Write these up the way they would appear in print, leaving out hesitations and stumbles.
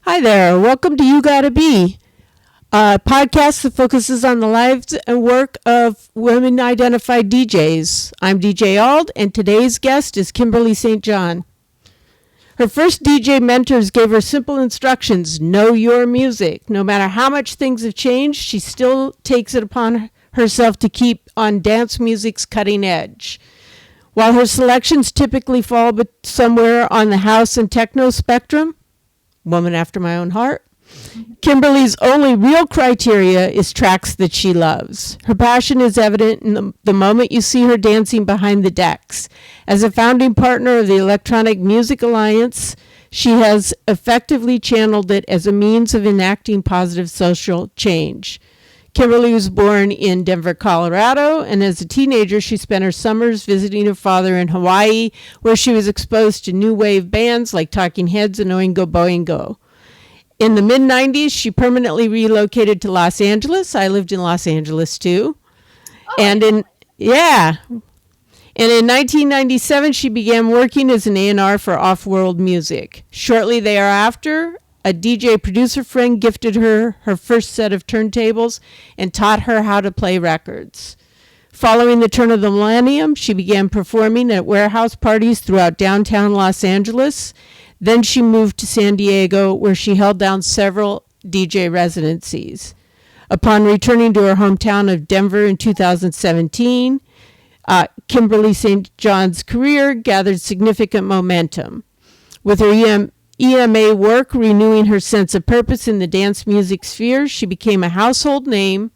Hi there. Welcome to You Gotta Be, a podcast that focuses on the lives and work of women identified DJs. I'm DJ Auld, and today's guest is Kimberly St. Her first DJ mentors gave her simple instructions: know your music. No matter how much things have changed, she still takes it upon herself to keep on dance music's cutting edge. While her selections typically fall somewhere on the house and techno spectrum, woman after my own heart, Kimberly's only real criteria is tracks that she loves. Her passion is evident in the moment you see her dancing behind the decks. As a founding partner of the Electronic Music Alliance, she has effectively channeled it as a means of enacting positive social change. Kimberly was born in Denver, Colorado, and as a teenager, she spent her summers visiting her father in Hawaii, where she was exposed to new wave bands like Talking Heads and Oingo Boingo. In the mid-90s, she permanently relocated to Los Angeles. I lived in Los Angeles, too. And in 1997, she began working as an A&R for Off-World Music. Shortly thereafter, a DJ producer friend gifted her first set of turntables and taught her how to play records. Following the turn of the millennium, she began performing at warehouse parties throughout downtown Los Angeles. Then she moved to San Diego, where she held down several DJ residencies. Upon returning to her hometown of Denver in 2017, Kimberly St. John's career gathered significant momentum. With her EMA work renewing her sense of purpose in the dance music sphere, she became a household name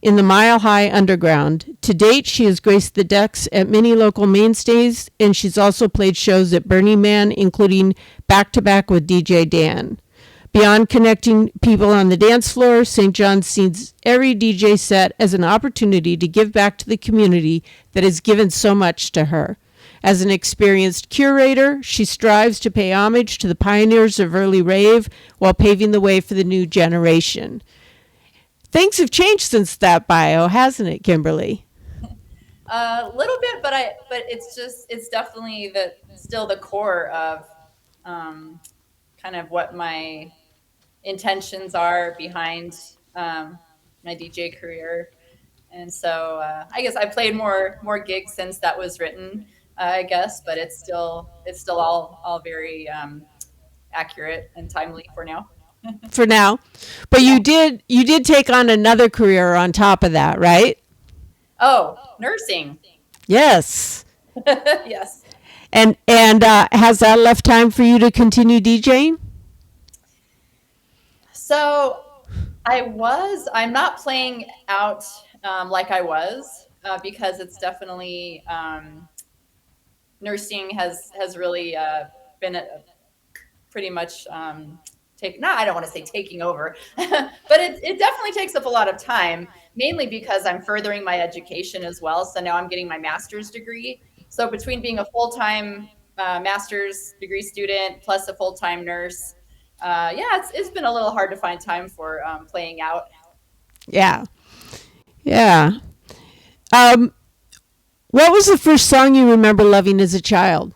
in the mile-high underground. To date, she has graced the decks at many local mainstays, and she's also played shows at Burning Man, including back-to-back with DJ Dan. Beyond connecting people on the dance floor, St. John sees every DJ set as an opportunity to give back to the community that has given so much to her. As an experienced curator, she strives to pay homage to the pioneers of early rave while paving the way for the new generation. Things have changed since that bio, hasn't it, Kimberly? A little bit, but it's definitely still the core of kind of what my intentions are behind my DJ career. And so I guess I played more gigs since that was written, I guess, but it's still all very accurate and timely for now. For now. But you did take on another career on top of that, right? Oh, nursing. Yes. Yes. And has that left time for you to continue DJing? So I'm not playing out like I was because it's definitely nursing has really been pretty much I don't want to say taking over, but it definitely takes up a lot of time, mainly because I'm furthering my education as well. So now I'm getting my master's degree. So between being a full-time master's degree student plus a full-time nurse, it's been a little hard to find time for playing out. Yeah. Yeah. What was the first song you remember loving as a child?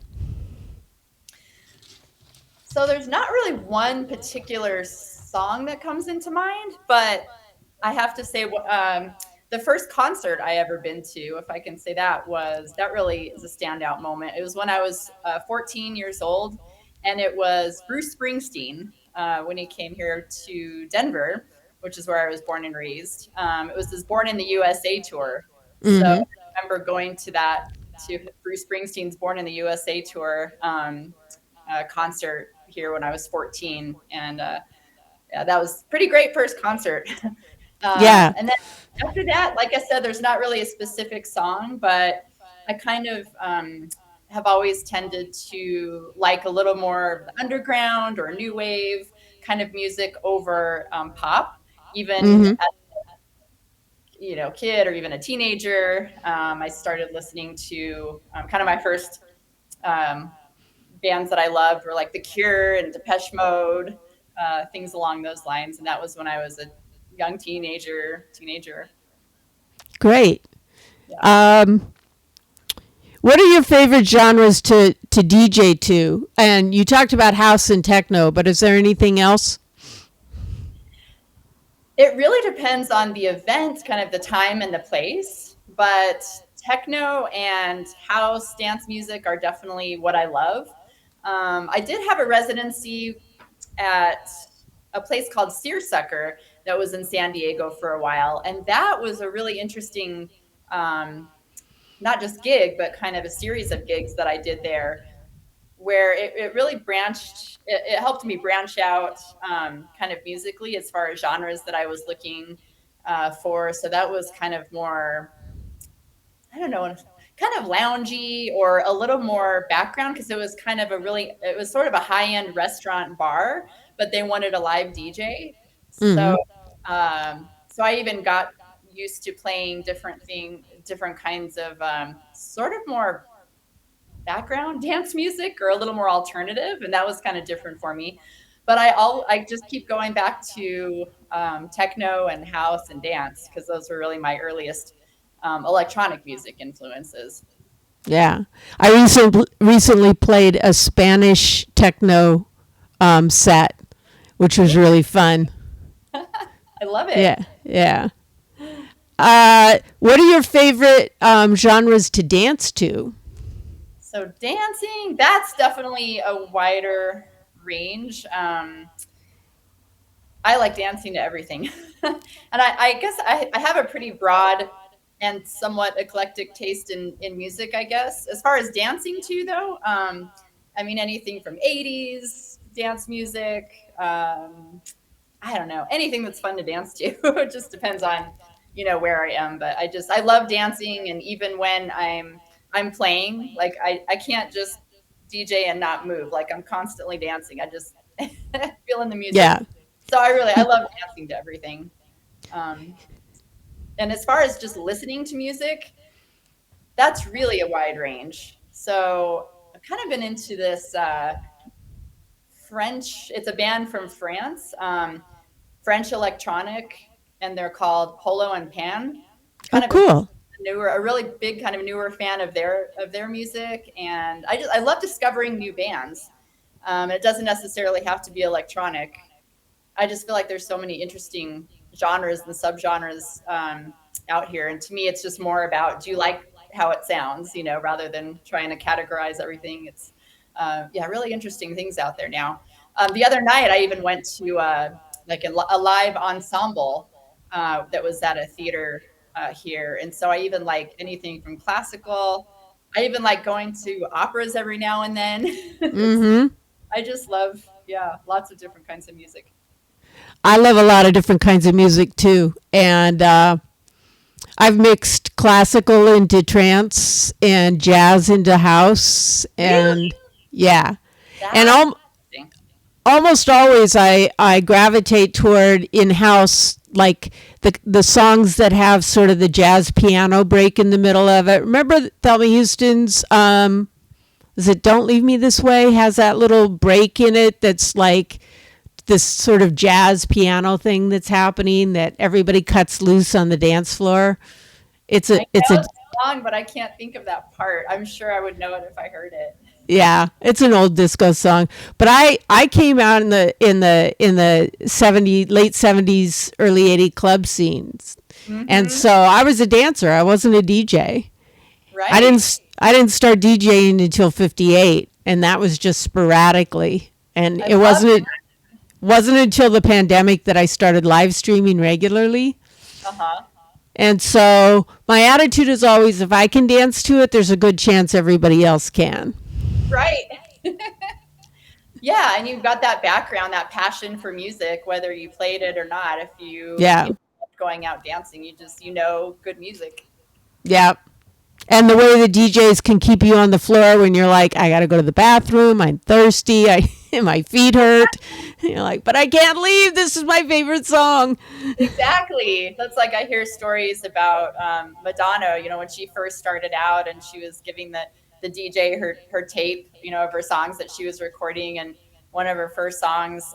So there's not really one particular song that comes into mind, but I have to say the first concert I ever been to, if I can say that really is a standout moment. It was when I was 14 years old, and it was Bruce Springsteen when he came here to Denver, which is where I was born and raised. It was his Born in the USA tour. Mm-hmm. So I remember going to Bruce Springsteen's Born in the USA tour concert here when I was 14. And that was pretty great first concert. Yeah. And then after that, like I said, there's not really a specific song, but I kind of have always tended to like a little more underground or new wave kind of music over pop, even as a kid or even a teenager. I started listening to kind of my first bands that I loved were like The Cure and Depeche Mode, things along those lines. And that was when I was a young teenager. Great. Yeah. What are your favorite genres to DJ to? And you talked about house and techno, but is there anything else? It really depends on the event, kind of the time and the place, but techno and house dance music are definitely what I love. I did have a residency at a place called Searsucker that was in San Diego for a while, and that was a really interesting, um, not just gig, but kind of a series of gigs that I did there, where it really branched. It helped me branch out, kind of musically as far as genres that I was looking for. So that was kind of more, I don't know, kind of loungy or a little more background, because it was sort of a high end restaurant bar, but they wanted a live DJ. So, Mm-hmm. so I even got used to playing different kinds of, sort of more background dance music or a little more alternative, and that was kind of different for me. But I just keep going back to, techno and house and dance, because those were really my earliest, electronic music influences. Yeah. I recently played a Spanish techno set, which was really fun. I love it. Yeah. Yeah. What are your favorite genres to dance to? So dancing, that's definitely a wider range. I like dancing to everything. And I guess I have a pretty broad and somewhat eclectic taste in music, I guess. As far as dancing to, though, I mean, anything from 80s dance music, I don't know, anything that's fun to dance to. It just depends on, where I am. But I love dancing. And even when I'm playing, like I can't just DJ and not move. Like I'm constantly dancing. I just feeling the music. Yeah. So I love dancing to everything. Um, and as far as just listening to music, that's really a wide range. So I've kind of been into this, French. It's a band from France, French electronic, and they're called Polo and Pan. Oh, Kind of cool. a really big kind of newer fan of their music, and I love discovering new bands. It doesn't necessarily have to be electronic. I just feel like there's so many interesting genres and subgenres, out here. And to me, it's just more about, do you like how it sounds, rather than trying to categorize everything. It's, yeah, really interesting things out there now. The other night, I even went to, like a live ensemble, that was at a theater, here. And so I even like anything from classical. I even like going to operas every now and then. Mm-hmm. I just love, yeah, lots of different kinds of music. I love a lot of different kinds of music too. And I've mixed classical into trance and jazz into house. Really? And yeah. And That's interesting. almost always I gravitate toward in house, like the songs that have sort of the jazz piano break in the middle of it. Remember Thelma Houston's is it Don't Leave Me This Way, has that little break in it that's like this sort of jazz piano thing that's happening that everybody cuts loose on the dance floor. I It's know a the song, but I can't think of that part. I'm sure I would know it if I heard it. Yeah, it's an old disco song. But I came out in the 70 late 70s early 80 club scenes. And Hmm. so I was a dancer. I wasn't a DJ. I Right? didn't I didn't start DJing until 58, and that was just sporadically. And I it love wasn't until the pandemic that I started live streaming regularly. that. Uh-huh. And so my attitude is always, if I can dance to it, there's a good chance everybody else can. Right. Yeah, and you've got that background, that passion for music, whether you played it or not. If you Yeah. know, going out dancing, you know good music. Yeah. And the way the DJs can keep you on the floor when you're like, I got to go to the bathroom, I'm thirsty, my feet hurt. And you're like, but I can't leave. This is my favorite song. Exactly. That's like I hear stories about, Madonna, when she first started out and she was giving the DJ her tape, of her songs that she was recording. And one of her first songs,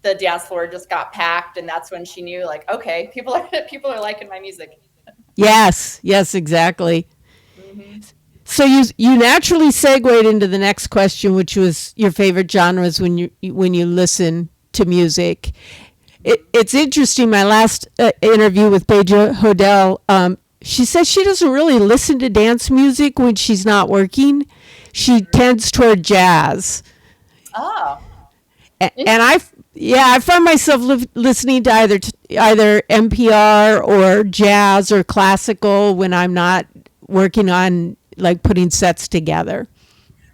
the dance floor just got packed. And that's when she knew, like, okay, people are liking my music. Yes, yes, exactly. Hmm. So you naturally segued into the next question, which was your favorite genres when you listen to music. It's interesting. My last interview with Paige Hodel, she says she doesn't really listen to dance music when she's not working. She tends toward jazz. Oh, And I find myself listening to either NPR or jazz or classical when I'm not working on like putting sets together.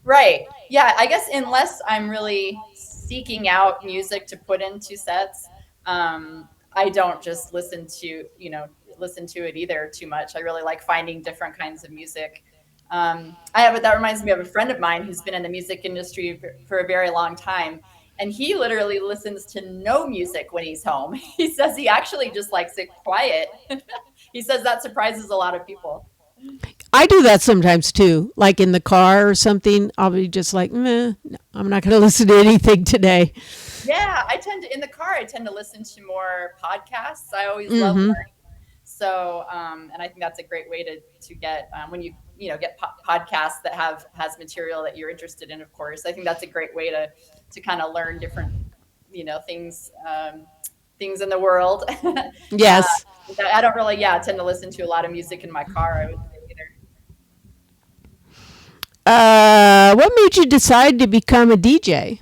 right. Yeah, I guess unless I'm really seeking out music to put into sets, I don't just listen to it either too much. I really like finding different kinds of music. That reminds me of a friend of mine who's been in the music industry for a very long time. And he literally listens to no music when he's home. He says he actually just likes it quiet. He says that surprises a lot of people. I do that sometimes too, like in the car or something. I'll be just like, meh, I'm not going to listen to anything today. Yeah, in the car, I tend to listen to more podcasts. I always love Mm-hmm. learning. So, and I think that's a great way to get, when get podcasts that has material that you're interested in, of course. I think that's a great way to kind of learn different, things, things in the world. Yes. I don't really, tend to listen to a lot of music in my car, I would say either. What made you decide to become a DJ?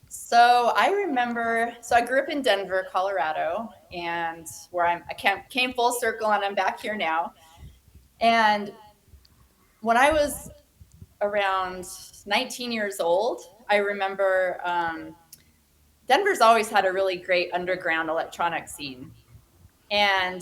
So I grew up in Denver, Colorado, and came full circle, and I'm back here now. And when I was around 19 years old, I remember Denver's always had a really great underground electronic scene. And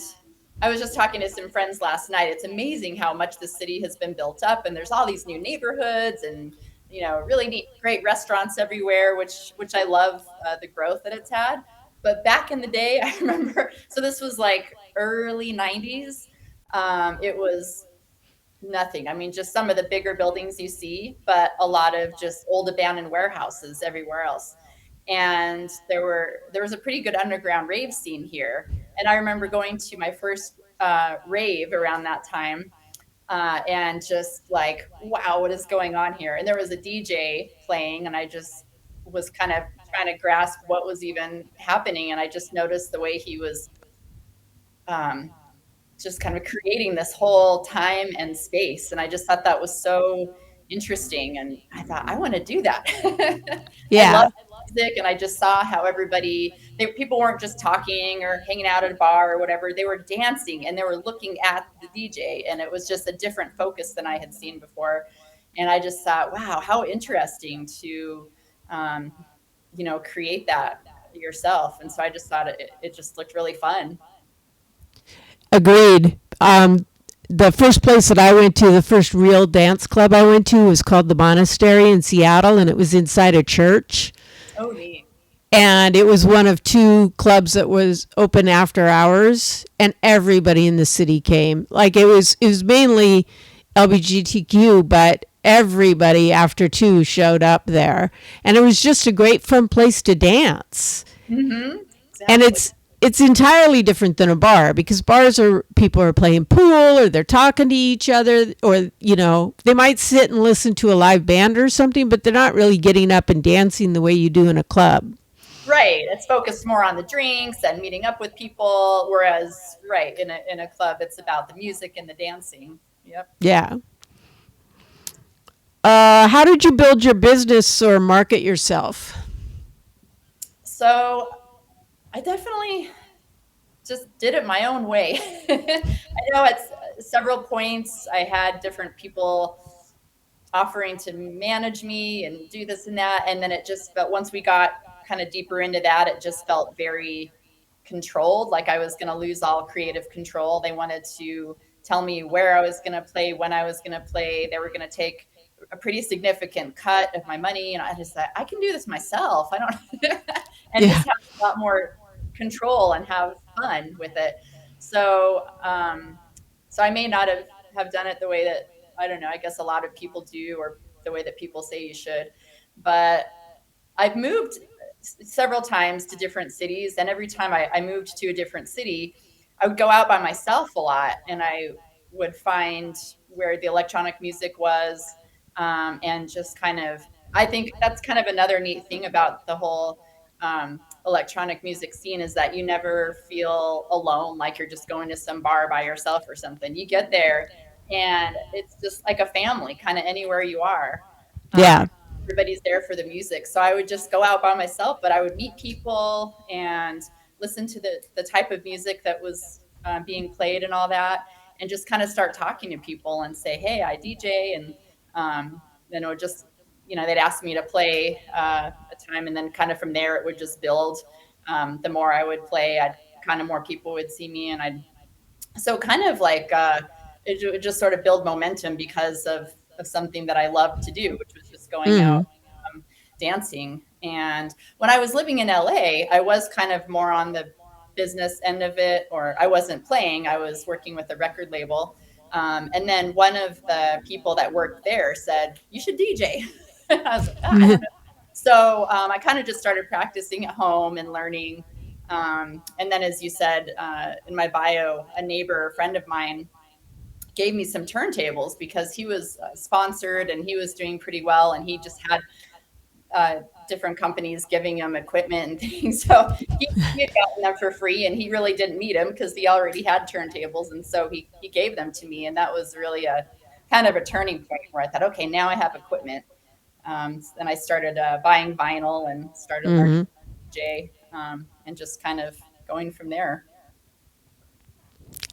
I was just talking to some friends last night. It's amazing how much the city has been built up, and there's all these new neighborhoods and really neat, great restaurants everywhere, which I love the growth that it's had. But back in the day, I remember. So this was like early '90s. It was nothing. I mean, just some of the bigger buildings you see, but a lot of just old abandoned warehouses everywhere else. And there was a pretty good underground rave scene here. And I remember going to my first rave around that time, and just like, wow, what is going on here? And there was a DJ playing, and I just was kind of trying to grasp what was even happening. And I just noticed the way he was um, just kind of creating this whole time and space. And I just thought that was so interesting. And I thought, I want to do that. I love Yeah. music. And I just saw how people weren't just talking or hanging out at a bar or whatever. They were dancing and they were looking at the DJ. And it was just a different focus than I had seen before. And I just thought, wow, how interesting to, um, create that yourself. And so I just thought it just looked really fun. Agreed. The first place that I went to, the first real dance club I went to was called the Monastery in Seattle, and it was inside a church. Oh, neat. And it was one of two clubs that was open after hours, and everybody in the city came. Like it was mainly LGBTQ, but everybody after two showed up there, and it was just a great fun place to dance. Mm-hmm. And Exactly. it's entirely different than a bar, because bars are people are playing pool or they're talking to each other, or they might sit and listen to a live band or something, but they're not really getting up and dancing the way you do in a club. Right. It's focused more on the drinks and meeting up with people, whereas, right, in a club, it's about the music and the dancing. Yep. Yeah. How did you build your business or market yourself? So I definitely just did it my own way. I know at several points I had different people offering to manage me and do this and that. And then it just felt, once we got kind of deeper into that, it just felt very controlled. Like I was going to lose all creative control. They wanted to tell me where I was going to play, when I was going to play. They were going to take a pretty significant cut of my money. And I just thought, I can do this myself. I don't, and Yeah. just have a lot more control and have fun with it. So, so I may not have done it the way that, I don't know, I guess a lot of people do, or the way that people say you should. But I've moved several times to different cities, and every time I moved to a different city, I would go out by myself a lot, and I would find where the electronic music was, and just kind of, I think that's kind of another neat thing about the whole. electronic music scene is that you never feel alone, like you're just going to some bar by yourself or something. You get there and it's just like a family, kind of anywhere you are. Yeah. Everybody's there for the music. So I would just go out by myself, but I would meet people and listen to the type of music that was being played and all that, and just kind of start talking to people and say, hey, I DJ. And then it would just, they'd ask me to play a time. And then kind of from there, it would just build. The more I would play, I'd kind of more people would see me. And so kind of like, it would just sort of build momentum because of something that I loved to do, which was just going out, Mm. dancing. And when I was living in LA, I was kind of more on the business end of it, or I wasn't playing, I was working with a record label. And then one of the people that worked there said, you should DJ. I was like, I don't know. So I kind of just started practicing at home and learning. And then, as you said in my bio, a neighbor, a friend of mine, gave me some turntables because he was sponsored and he was doing pretty well, and he just had different companies giving him equipment and things. So he had gotten them for free, and he really didn't need them because he already had turntables. And so he gave them to me. And that was really a kind of a turning point where I thought, okay, now I have equipment. And I started buying vinyl and started learning Hmm. DJ, and just kind of going from there.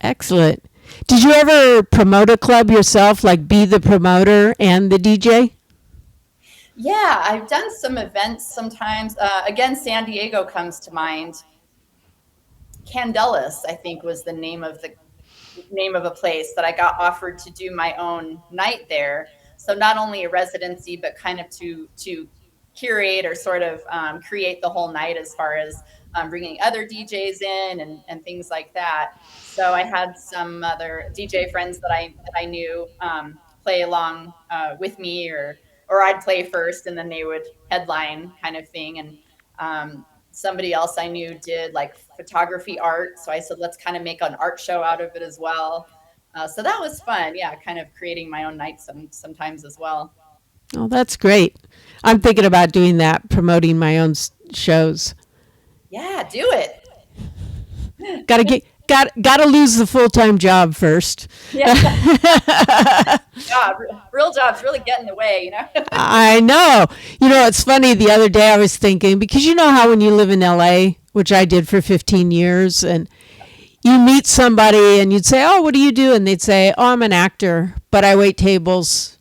Excellent. Did you ever promote a club yourself, like be the promoter and the DJ? Yeah, I've done some events sometimes. Again, San Diego comes to mind. Candelas, I think, was the name of a place that I got offered to do my own night there. So not only a residency, but kind of to curate or sort of create the whole night as far as bringing other DJs in and things like that. So I had some other DJ friends that I knew play along with me, or I'd play first and then they would headline kind of thing. And somebody else I knew did like photography art. So I said, let's kind of make an art show out of it as well. So that was fun. Yeah, kind of creating my own nights sometimes as well. Oh, that's great. I'm thinking about doing that, promoting my own shows. Yeah, do it. Got to get got to lose the full-time job first. Yeah, job, real job's really get in the way. I know. It's funny. The other day I was thinking, because you know how when you live in LA, which I did for 15 years, and you meet somebody and you'd say, "Oh, what do you do?" And they'd say, "Oh, I'm an actor, but I wait tables."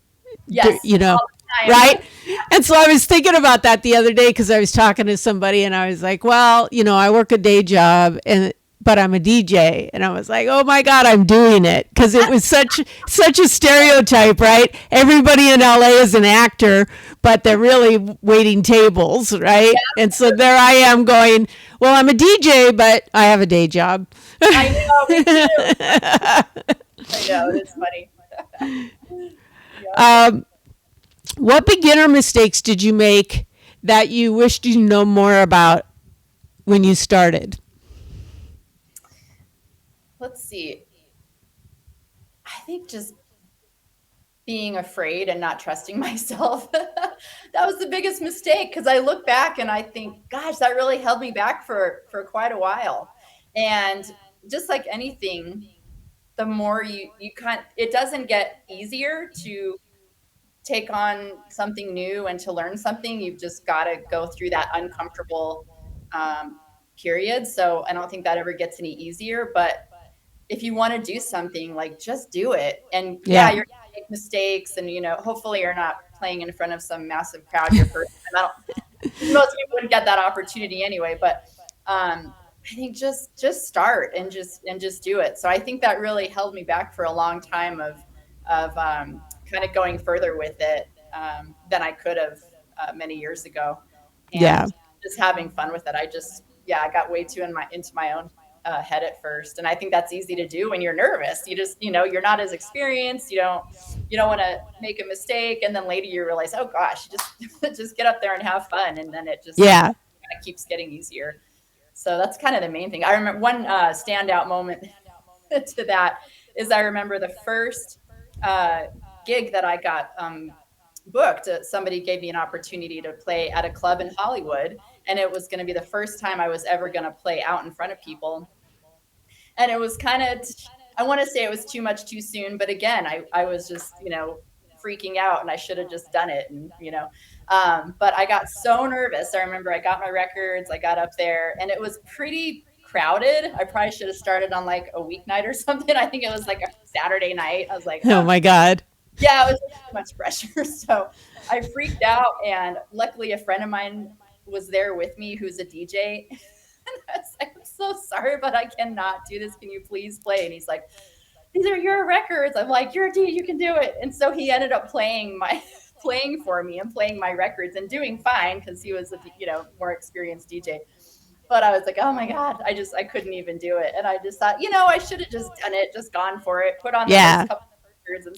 Yes, You know, all the right? time. And so I was thinking about that the other day because I was talking to somebody and I was like, "Well, I work a day job and but I'm a DJ." And I was like, "Oh my God, I'm doing it." Because it was such a stereotype, right? Everybody in LA is an actor, but they're really waiting tables, right? And so there I am going, "Well, I'm a DJ, but I have a day job." I know, me too. I know, it's funny. Yeah. um, what beginner mistakes did you make that you wished you know more about when you started? Let's see. I think just being afraid and not trusting myself. That was the biggest mistake because I look back and I think, gosh, that really held me back for quite a while. And just like anything, the more you kind, it doesn't get easier to take on something new and to learn something. You've just got to go through that uncomfortable um, period. So I don't think that ever gets any easier. But if you want to do something, like just do it. And yeah, Yeah. you're gonna make mistakes, and hopefully you're not playing in front of some massive crowd your first time. I don't, most people wouldn't get that opportunity anyway. But I think just start and just do it. So I think that really held me back for a long time of kind of going further with it than I could have many years ago, and Yeah. just having fun with it. I got way too into my own head at first, and I think that's easy to do when you're nervous. You just you're not as experienced. You don't want to make a mistake, and then later you realize, oh gosh, just get up there and have fun, and then it just Yeah. kind of keeps getting easier. So that's kind of the main thing. I remember one standout moment to that is I remember the first uh, gig that I got booked. Somebody gave me an opportunity to play at a club in Hollywood, and it was going to be the first time I was ever going to play out in front of people. And it was kind of, I want to say it was too much too soon, but again, I was just, freaking out, and I should have just done it. And, but I got so nervous. I remember I got my records, I got up there, and it was pretty crowded. I probably should have started on like a weeknight or something. I think it was like a Saturday night. I was like, Oh my God. yeah, it was too much pressure. So I freaked out, and luckily a friend of mine was there with me who's a DJ. And I was like, I'm so sorry, but I cannot do this. Can you please play? And he's like, these are your records. I'm like, you're a DJ, you can do it. And so he ended up playing for me and playing my records and doing fine because he was a more experienced DJ. But I was like, oh my God, I couldn't even do it. And I just thought, I should have just done it, just gone for it, put on the first couple of records and,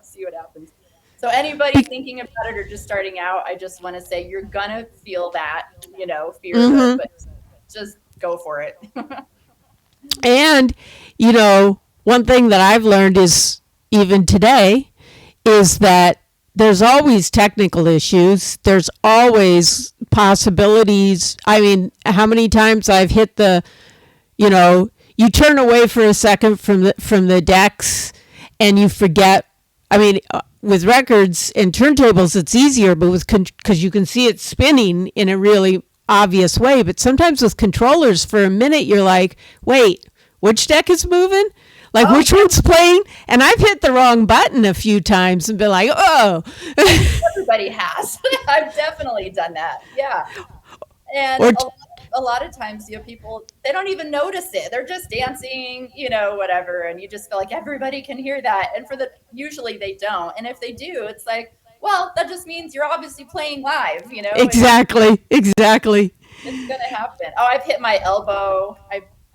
see what happens. So anybody thinking about it or just starting out, I just want to say you're going to feel that, fear, but just go for it. And, one thing that I've learned is even today is that there's always technical issues. There's always possibilities. I mean, how many times I've hit you turn away for a second from the decks and you forget. I mean, with records and turntables, it's easier, but because you can see it spinning in a really obvious way. But sometimes with controllers, for a minute, you're like, wait, which deck is moving? Like, which one's playing? And I've hit the wrong button a few times and been like, oh. Everybody has. I've definitely done that. Yeah. And a lot of times, people, they don't even notice it. They're just dancing, whatever. And you just feel like everybody can hear that. And usually they don't. And if they do, it's like, well, that just means you're obviously playing live, Exactly. It's going to happen. Oh, I've hit my elbow.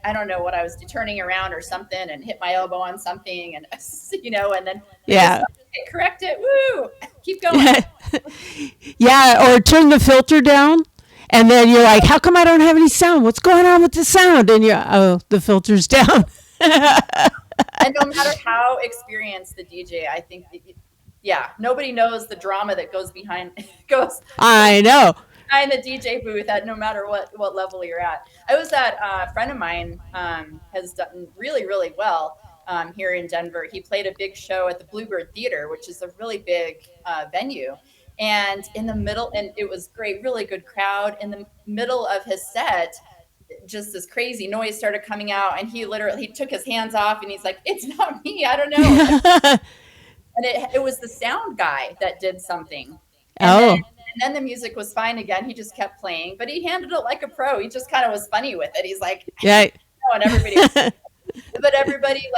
I don't know what I was turning around or something and hit my elbow on something and, and then correct it. Woo, keep going. Yeah. Or turn the filter down. And then you're like, how come I don't have any sound? What's going on with the sound? And the filter's down. And no matter how experienced the DJ, I think, nobody knows the drama that goes behind. I know. Behind the DJ booth at no matter what level you're at. I was at a friend of mine has done really, really well here in Denver. He played a big show at the Bluebird Theater, which is a really big venue. And in the middle, and it was great, really good crowd. In the middle of his set, just this crazy noise started coming out, and he took his hands off, and he's like, "It's not me, I don't know." And it was the sound guy that did something. And then the music was fine again. He just kept playing, but he handled it like a pro. He just kind of was funny with it. He's like, yeah, and everybody, but everybody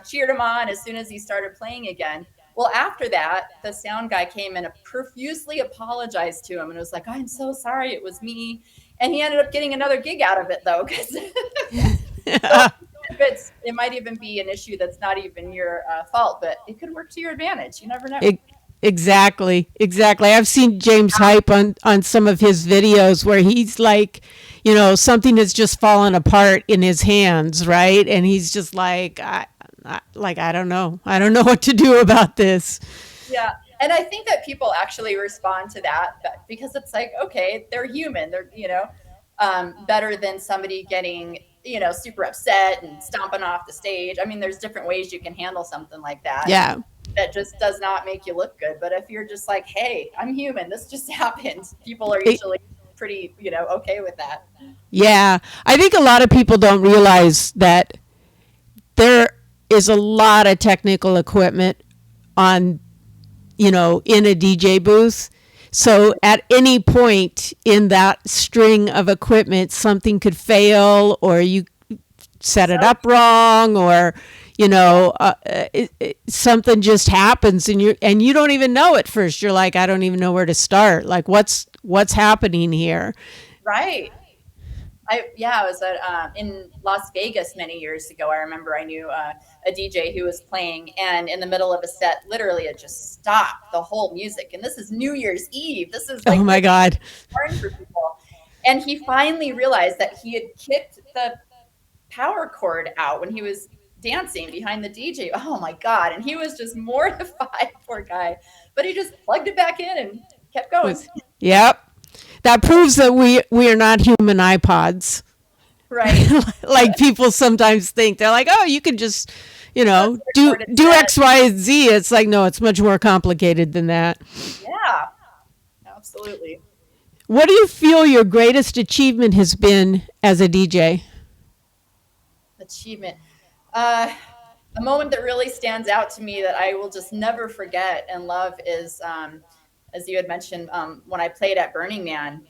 cheered him on as soon as he started playing again. Well, after that, the sound guy came and profusely apologized to him and was like, I'm so sorry, it was me. And he ended up getting another gig out of it, though. It might even be an issue that's not even your fault, but it could work to your advantage. You never know. Exactly. I've seen James hype on some of his videos where he's like, something has just fallen apart in his hands, right? And he's just like, I don't know what to do about this. Yeah. And I think that people actually respond to that because it's like, okay, they're human. They're, better than somebody getting, super upset and stomping off the stage. I mean, there's different ways you can handle something like that. Yeah. That just does not make you look good. But if you're just like, hey, I'm human, this just happened. People are usually pretty, okay with that. Yeah. I think a lot of people don't realize that there is a lot of technical equipment on, in a DJ booth. So at any point in that string of equipment, something could fail, or you set it up wrong, or something just happens, and you don't even know at first. You're like, I don't even know where to start. Like, what's happening here? Right. I was in Las Vegas many years ago. I remember I knew a DJ who was playing, and in the middle of a set, literally it just stopped the whole music. And this is New Year's Eve. This is like, oh my God, hard for people. And he finally realized that he had kicked the power cord out when he was dancing behind the DJ. Oh my God. And he was just mortified, poor guy. But he just plugged it back in and kept going. Yep. That proves that we are not human iPods. Right. Like people sometimes think. They're like, oh, you can just, That's a do recorded do set. X, Y, and Z. It's like, no, it's much more complicated than that. Yeah, absolutely. What do you feel your greatest achievement has been as a DJ? Achievement. Uh, a moment that really stands out to me that I will just never forget and love is, as you had mentioned, when I played at Burning Man.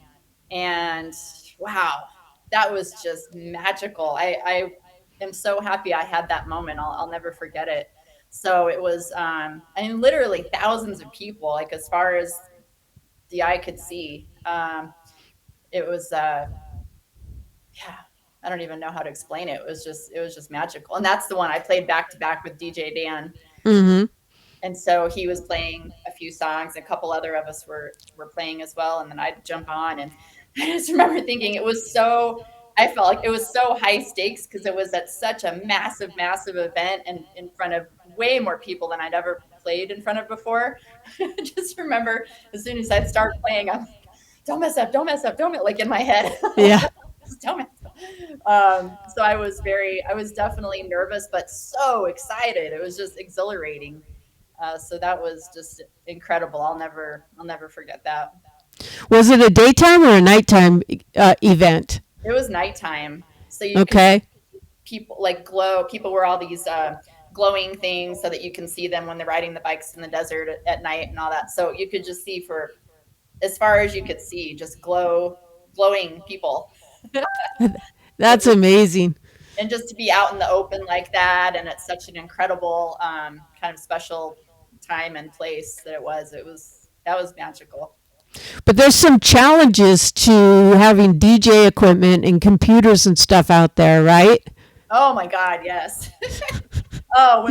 And wow, that was just magical. I am so happy I had that moment. I'll never forget it. So it was, I mean, literally thousands of people, like as far as the eye could see. It was, yeah, I don't even know how to explain it. It was just magical. And that's the one I played back to back with DJ Dan. Mm-hmm. And so he was playing a few songs, a couple other of us were playing as well, and then I'd jump on, and I just remember thinking it was so, I felt like it was so high stakes because it was at such a massive event and in front of way more people than I'd ever played in front of before. I just remember as soon as I'd start playing, I'm like, don't mess up, don't mess up, don't mess, like in my head. Yeah. Don't mess up. So I was definitely nervous, but so excited. It was just exhilarating. So that was just incredible. I'll never forget that. Was it a daytime or a nighttime event? It was nighttime, so you could Okay. people like glow. People wear all these glowing things so that you can see them when they're riding the bikes in the desert at night and all that. So you could just see for as far as you could see, just glowing people. It That's was, amazing. and just to be out in the open like that, and it's such an incredible kind of special time and place that it was that was magical. But there's some challenges to having DJ equipment and computers and stuff out there, right? Oh my God, yes. Oh,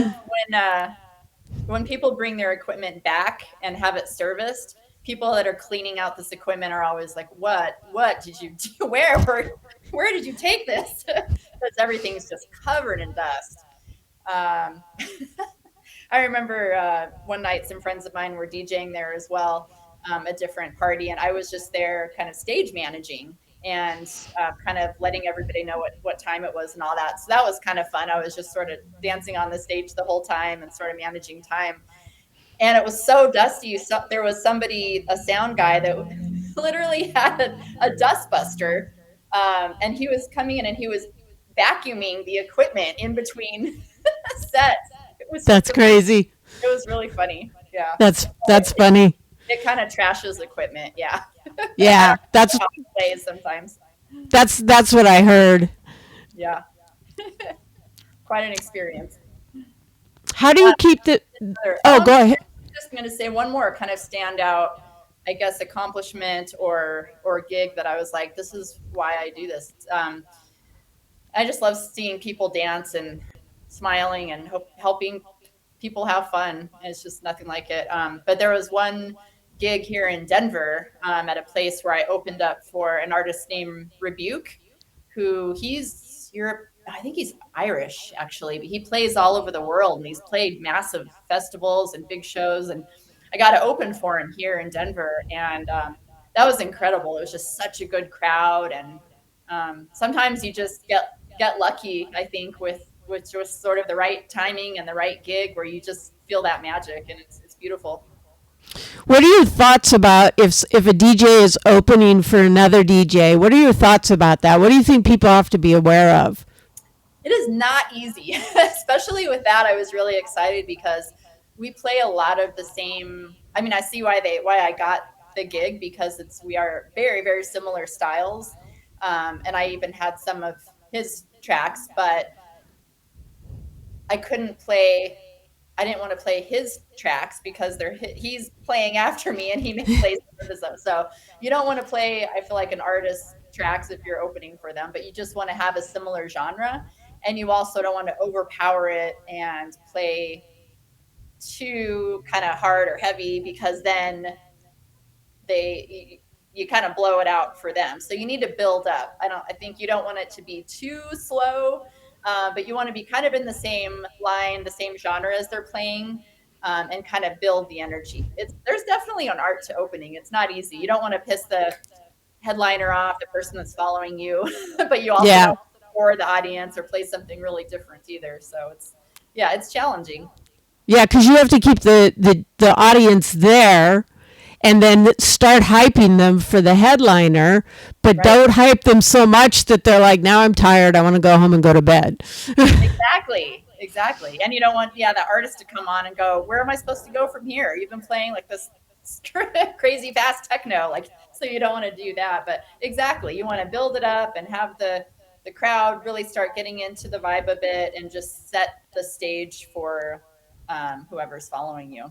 when people bring their equipment back and have it serviced, people that are cleaning out this equipment are always like, what did you do? Where did you take this?" Because everything's just covered in dust. Um, I remember one night some friends of mine were DJing there as well, a different party, and I was just there kind of stage managing and kind of letting everybody know what time it was and all that. So that was kind of fun. I was just sort of dancing on the stage the whole time and sort of managing time. And it was so dusty. So there was somebody, a sound guy, that literally had a dust buster, and he was coming in and he was vacuuming the equipment in between sets. It was just That's crazy. it was really funny. Yeah. That's funny. It kind of trashes equipment. Yeah. I Yeah, don't know how it plays sometimes. that's what I heard. Yeah. Quite an experience. How do Uh, you keep the? Oh, oh, go ahead. just going to say one more kind of standout, I guess, accomplishment or gig that I was like, this is why I do this. I just love seeing people dance and smiling and helping people have fun. It's just nothing like it. But there was one gig here in Denver at a place where I opened up for an artist named Rebuke, who he's Europe. I think he's Irish actually, but he plays all over the world and he's played massive festivals and big shows. And I got to open for him here in Denver, and that was incredible. It was just such a good crowd, and sometimes you just get lucky. I think with just sort of the right timing and the right gig where you just feel that magic, and it's beautiful. What are your thoughts about if a DJ is opening for another DJ? What are your thoughts about that? What do you think people have to be aware of? It is not easy, especially with that. I was really excited because we play a lot of the same. I mean, I see why I got the gig because we are very similar styles, and I even had some of his tracks, but I couldn't play. I didn't want to play his tracks because he's playing after me and he plays them. So you don't want to play, I feel like, an artist's tracks if you're opening for them, but you just want to have a similar genre, and you also don't want to overpower it and play too kind of hard or heavy because then you kind of blow it out for them. So you need to build up. I think you don't want it to be too slow, but you want to be kind of in the same line, the same genre as they're playing, and kind of build the energy. There's definitely an art to opening. It's not easy. You don't want to piss headliner off, the person that's following you, but you also Yeah. don't bore the audience or play something really different either. So it's challenging. Yeah, because you have to keep the audience there and then start hyping them for the headliner, but Right. don't hype them so much that they're like, now I'm tired. I want to go home and go to bed. Exactly. Exactly. And you don't want, yeah, the artist to come on and go, where am I supposed to go from here? You've been playing like this crazy fast techno, like, so you don't want to do that. But exactly, you want to build it up and have the crowd really start getting into the vibe a bit and just set the stage for whoever's following you.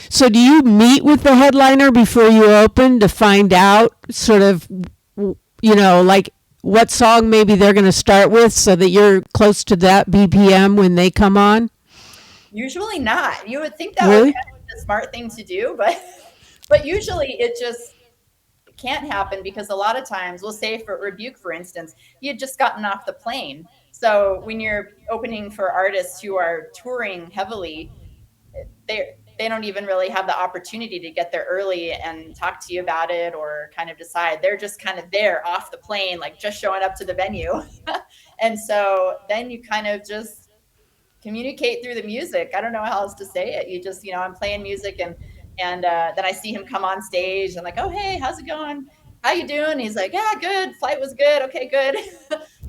So, do you meet with the headliner before you open to find out sort of, like what song maybe they're going to start with so that you're close to that BPM when they come on? Usually not. You would think that would Really? kind of be the smart thing to do, but usually it just can't happen because a lot of times, we'll say for Rebuke, for instance, he had just gotten off the plane. So when you're opening for artists who are touring heavily, they don't even really have the opportunity to get there early and talk to you about it or kind of decide. They're just kind of there off the plane, like just showing up to the venue. And so then you kind of just communicate through the music. I don't know how else to say it. You just, I'm playing music and then I see him come on stage and like, oh, hey, how's it going? How you doing? He's like, yeah, good. Flight was good. Okay, good.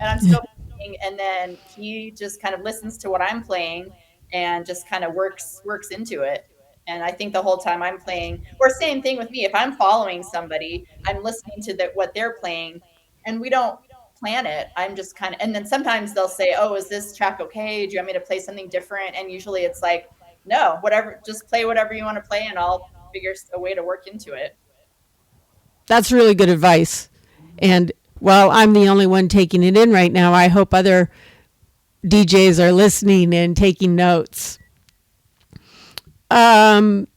And I'm still playing. And then he just kind of listens to what I'm playing and just kind of works into it. And I think the whole time I'm playing, or same thing with me, if I'm following somebody, I'm listening to what they're playing, and we don't plan it. I'm just kind of, and then sometimes they'll say, oh, is this track okay? Do you want me to play something different? And usually it's like, no, whatever, just play whatever you want to play and I'll figure a way to work into it. That's really good advice. And while I'm the only one taking it in right now, I hope other DJs are listening and taking notes. Um,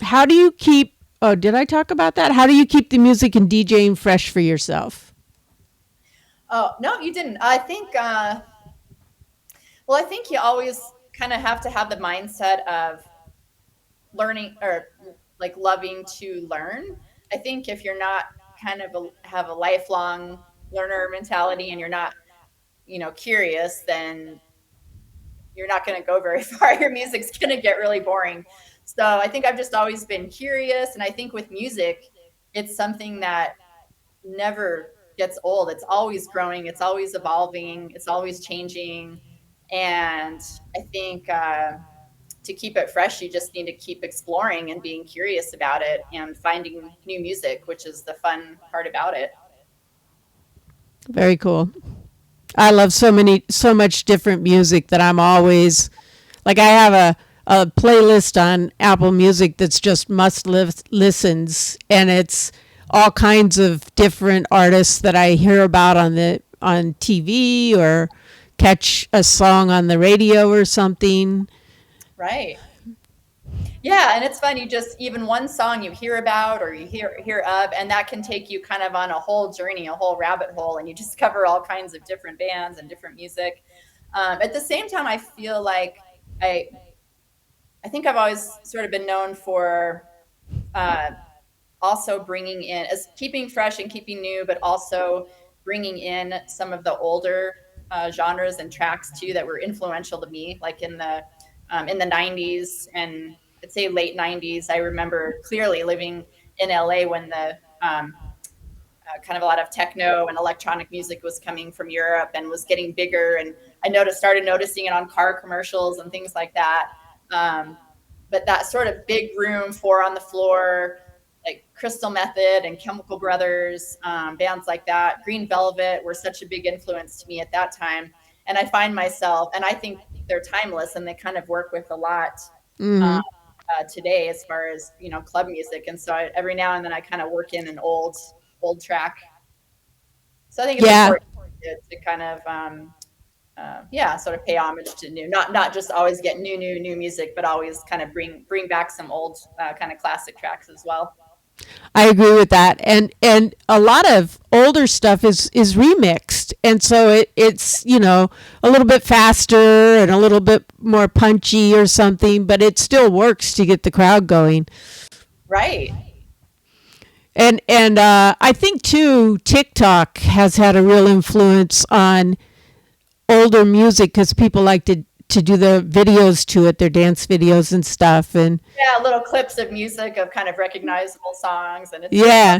how do you keep? Oh, did I talk about that? How do you keep the music and DJing fresh for yourself? Oh, no, you didn't. I think, well, I think you always kind of have to have the mindset of learning or like loving to learn. I think if you're not kind of have a lifelong learner mentality and you're not, curious, then you're not going to go very far. Your music's going to get really boring. So I think I've just always been curious. And I think with music, it's something that never gets old. It's always growing, it's always evolving, it's always changing. And I think to keep it fresh, you just need to keep exploring and being curious about it and finding new music, which is the fun part about it. Very cool. I love so much different music that I'm always like. I have a playlist on Apple Music that's just listens, and it's all kinds of different artists that I hear about on TV or catch a song on the radio or something. Right. Yeah, and it's fun. You just even one song you hear about or you hear of, and that can take you kind of on a whole journey, a whole rabbit hole, and you discover all kinds of different bands and different music. At the same time, I feel like I I think I've always sort of been known for uh, also bringing in as keeping fresh and keeping new, but also bringing in some of the older genres and tracks too that were influential to me, like in the 90s and I'd say late 90s. I remember clearly living in LA when the kind of a lot of techno and electronic music was coming from Europe and was getting bigger. And I started noticing it on car commercials and things like that. Um, but that sort of big room, four on the floor, like Crystal Method and Chemical Brothers, bands like that. Green Velvet were such a big influence to me at that time. And I find myself, and I think they're timeless and they kind of work with a lot uh, Mm-hmm. today as far as, club music. And so every now and then I kind of work in an old track. So I think it's Yeah. important to kind of, yeah, sort of pay homage to new, not just always get new music, but always kind of bring back some old kind of classic tracks as well. I agree with that, and a lot of older stuff is remixed, and so it's a little bit faster and a little bit more punchy or something, but it still works to get the crowd going. Right. And I think too, TikTok has had a real influence on older music because people like to do the videos to it, their dance videos and stuff. And Yeah, little clips of music of kind of recognizable songs, and it's really fun. yeah,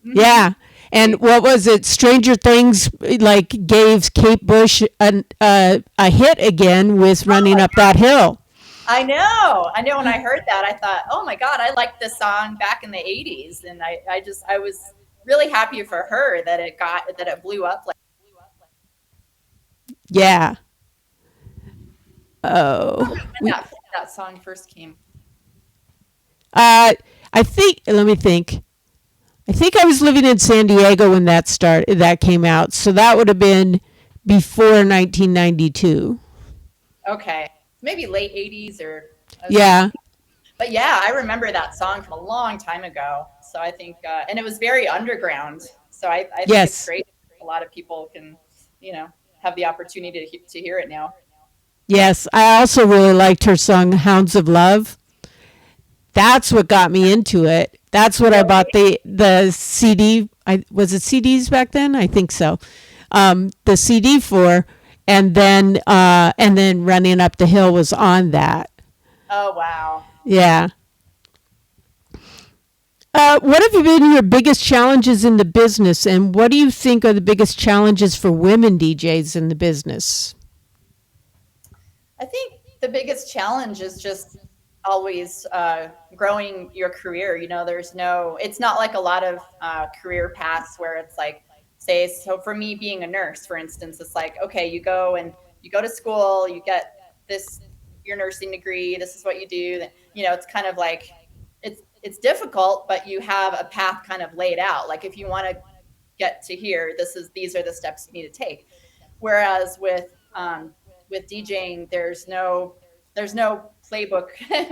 Hmm. yeah. And what was it? Stranger Things like gave Kate Bush a hit again with Oh "Running my Up That Hill." I know. I know when I heard that, I thought, oh my God, I liked this song back in the 80s. And I was really happy for her that it blew up like Yeah. Oh, when that song first came. uh, I think. Let me think. I think I was living in San Diego when that came out, so that would have been before 1992. Okay. Maybe late 80s or I was Yeah. thinking. But yeah, I remember that song from a long time ago. So I think, and it was very underground. So I think it's Yes. great. A lot of people can, have the opportunity to hear it now. Yes. I also really liked her song "Hounds of Love." That's what got me into it. That's what I bought Really? the CD. Was it CDs back then? I think so. The CD for, and then "Running Up the Hill" was on that. Oh, wow. Yeah. What have been your biggest challenges in the business, and what do you think are the biggest challenges for women DJs in the business? I think the biggest challenge is just always growing your career. It's not like a lot of career paths where it's like, say, so for me being a nurse, for instance, it's like, okay, you go to school, you get this, your nursing degree, this is what you do. It's kind of like, it's difficult, but you have a path kind of laid out. Like if you want to get to here, these are the steps you need to take. Whereas with DJing, there's no playbook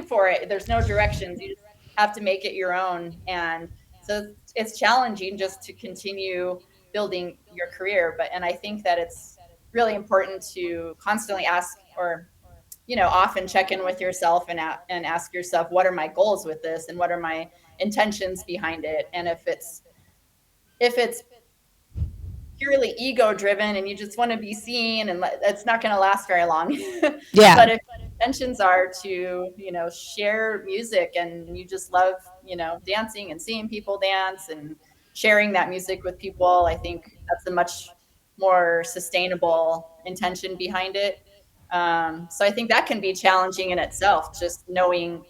for it. There's no directions. You just have to make it your own, and so it's challenging just to continue building your career. And I think that it's really important to constantly ask, or often check in with yourself and ask yourself, what are my goals with this, and what are my intentions behind it? And if it's purely ego driven and you just want to be seen, and it's not going to last very long. Yeah. But if intentions are to share music, and you just love dancing and seeing people dance and sharing that music with people, I think that's a much more sustainable intention behind it. So I think that can be challenging in itself, just knowing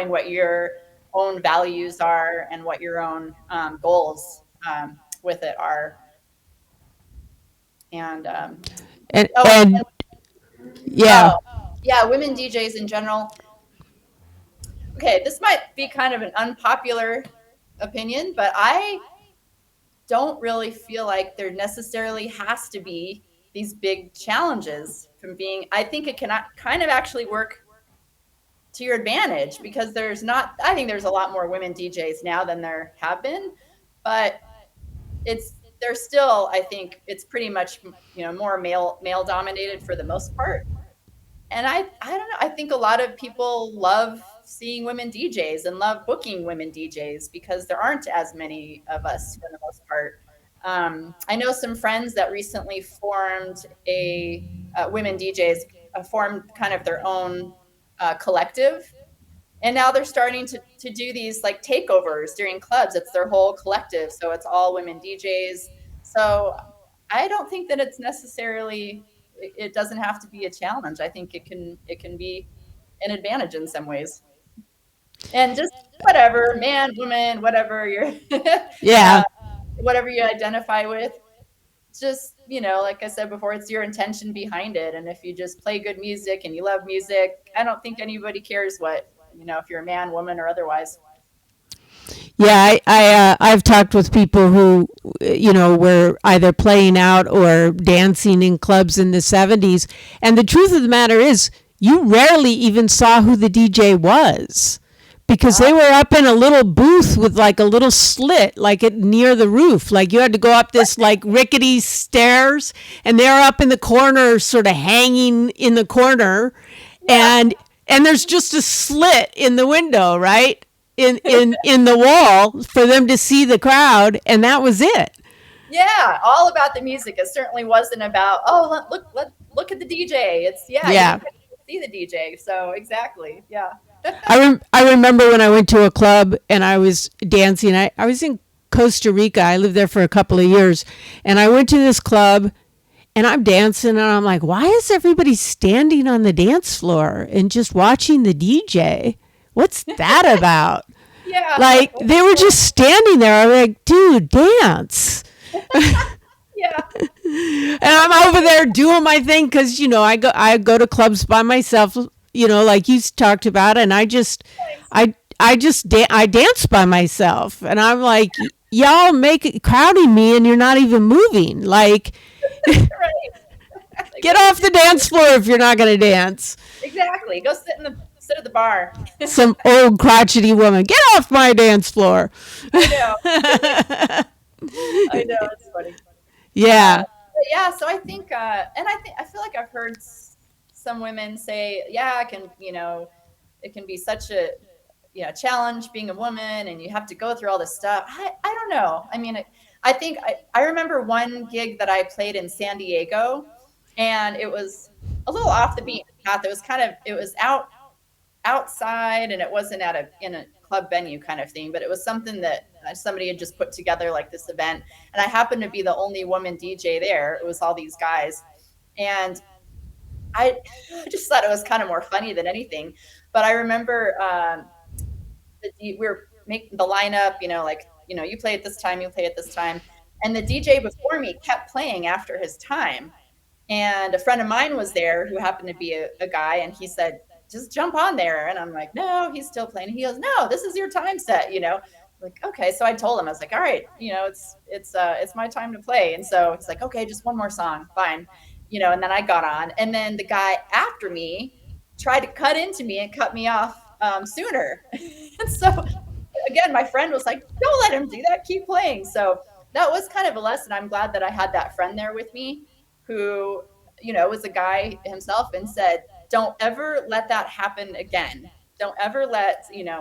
what your own values are and what your own goals with it are. And And oh, and yeah. oh, yeah, women DJs in general. Okay, this might be kind of an unpopular opinion, but I don't really feel like there necessarily has to be these big challenges from being. I think it can kind of actually work to your advantage, because I think there's a lot more women DJs now than there have been, but it's there's still, I think it's pretty much more male dominated for the most part. And I don't know, I think a lot of people love seeing women DJs and love booking women DJs because there aren't as many of us for the most part. I know some friends that recently formed a women DJs, formed kind of their own collective, and now they're starting to do these like takeovers during clubs. It's their whole collective, so it's all women DJs. So I don't think that it's necessarily, it doesn't have to be a challenge. I think it can be an advantage in some ways. And just whatever, man, woman, whatever you're uh, Yeah. whatever you identify with, just like I said before, it's your intention behind it. And if you just play good music and you love music, I don't think anybody cares what, if you're a man, woman, or otherwise. Yeah, I've talked with people who, were either playing out or dancing in clubs in the 70s, and the truth of the matter is, you rarely even saw who the DJ was because Uh, they were up in a little booth with like a little slit, like near the roof. Like you had to go up this like rickety stairs, and they're up in the corner, sort of hanging in the corner, yeah. and and there's just a slit in the window, right? in the wall for them to see the crowd, and that was it. Yeah, all about the music. It certainly wasn't about, oh, look at the DJ. It's Yeah. see the DJ. So exactly, yeah. I remember when I went to a club and I was dancing. I was in Costa Rica. I lived there for a couple of years, and I went to this club and I'm dancing and I'm like, why is everybody standing on the dance floor and just watching the DJ? What's that about? Yeah. Like, they were just standing there. I'm like, dude, dance. Yeah. And I'm over there doing my thing because, I go to clubs by myself, like you talked about, and I dance by myself. And I'm like, y'all crowding me and you're not even moving. Like, Right. get off the dance floor if you're not going to dance. Exactly. Go sit at the bar. Some old crotchety woman, get off my dance floor. I know. I know, it's funny. Yeah. Yeah, so I think, and I feel like I've heard some women say, yeah, it can be such a challenge being a woman, and you have to go through all this stuff. I don't know. I mean, I think I remember one gig that I played in San Diego, and it was a little off the beaten path. It was outside, and it wasn't in a club venue kind of thing, but it was something that somebody had just put together, like this event, and I happened to be the only woman DJ there. It was all these guys, and I just thought it was kind of more funny than anything. But I remember we were making the lineup, you play at this time, you play at this time, and the DJ before me kept playing after his time. And a friend of mine was there who happened to be a guy, and he said, just jump on there. And I'm like, no, he's still playing. He goes, no, this is your time set, Like, okay. So I told him, I was like, all right, it's my time to play. And so he's like, okay, just one more song, fine. And then I got on, and then the guy after me tried to cut into me and cut me off sooner. And so again, my friend was like, don't let him do that, keep playing. So that was kind of a lesson. I'm glad that I had that friend there with me who, was a guy himself, and said, don't ever let that happen again. Don't ever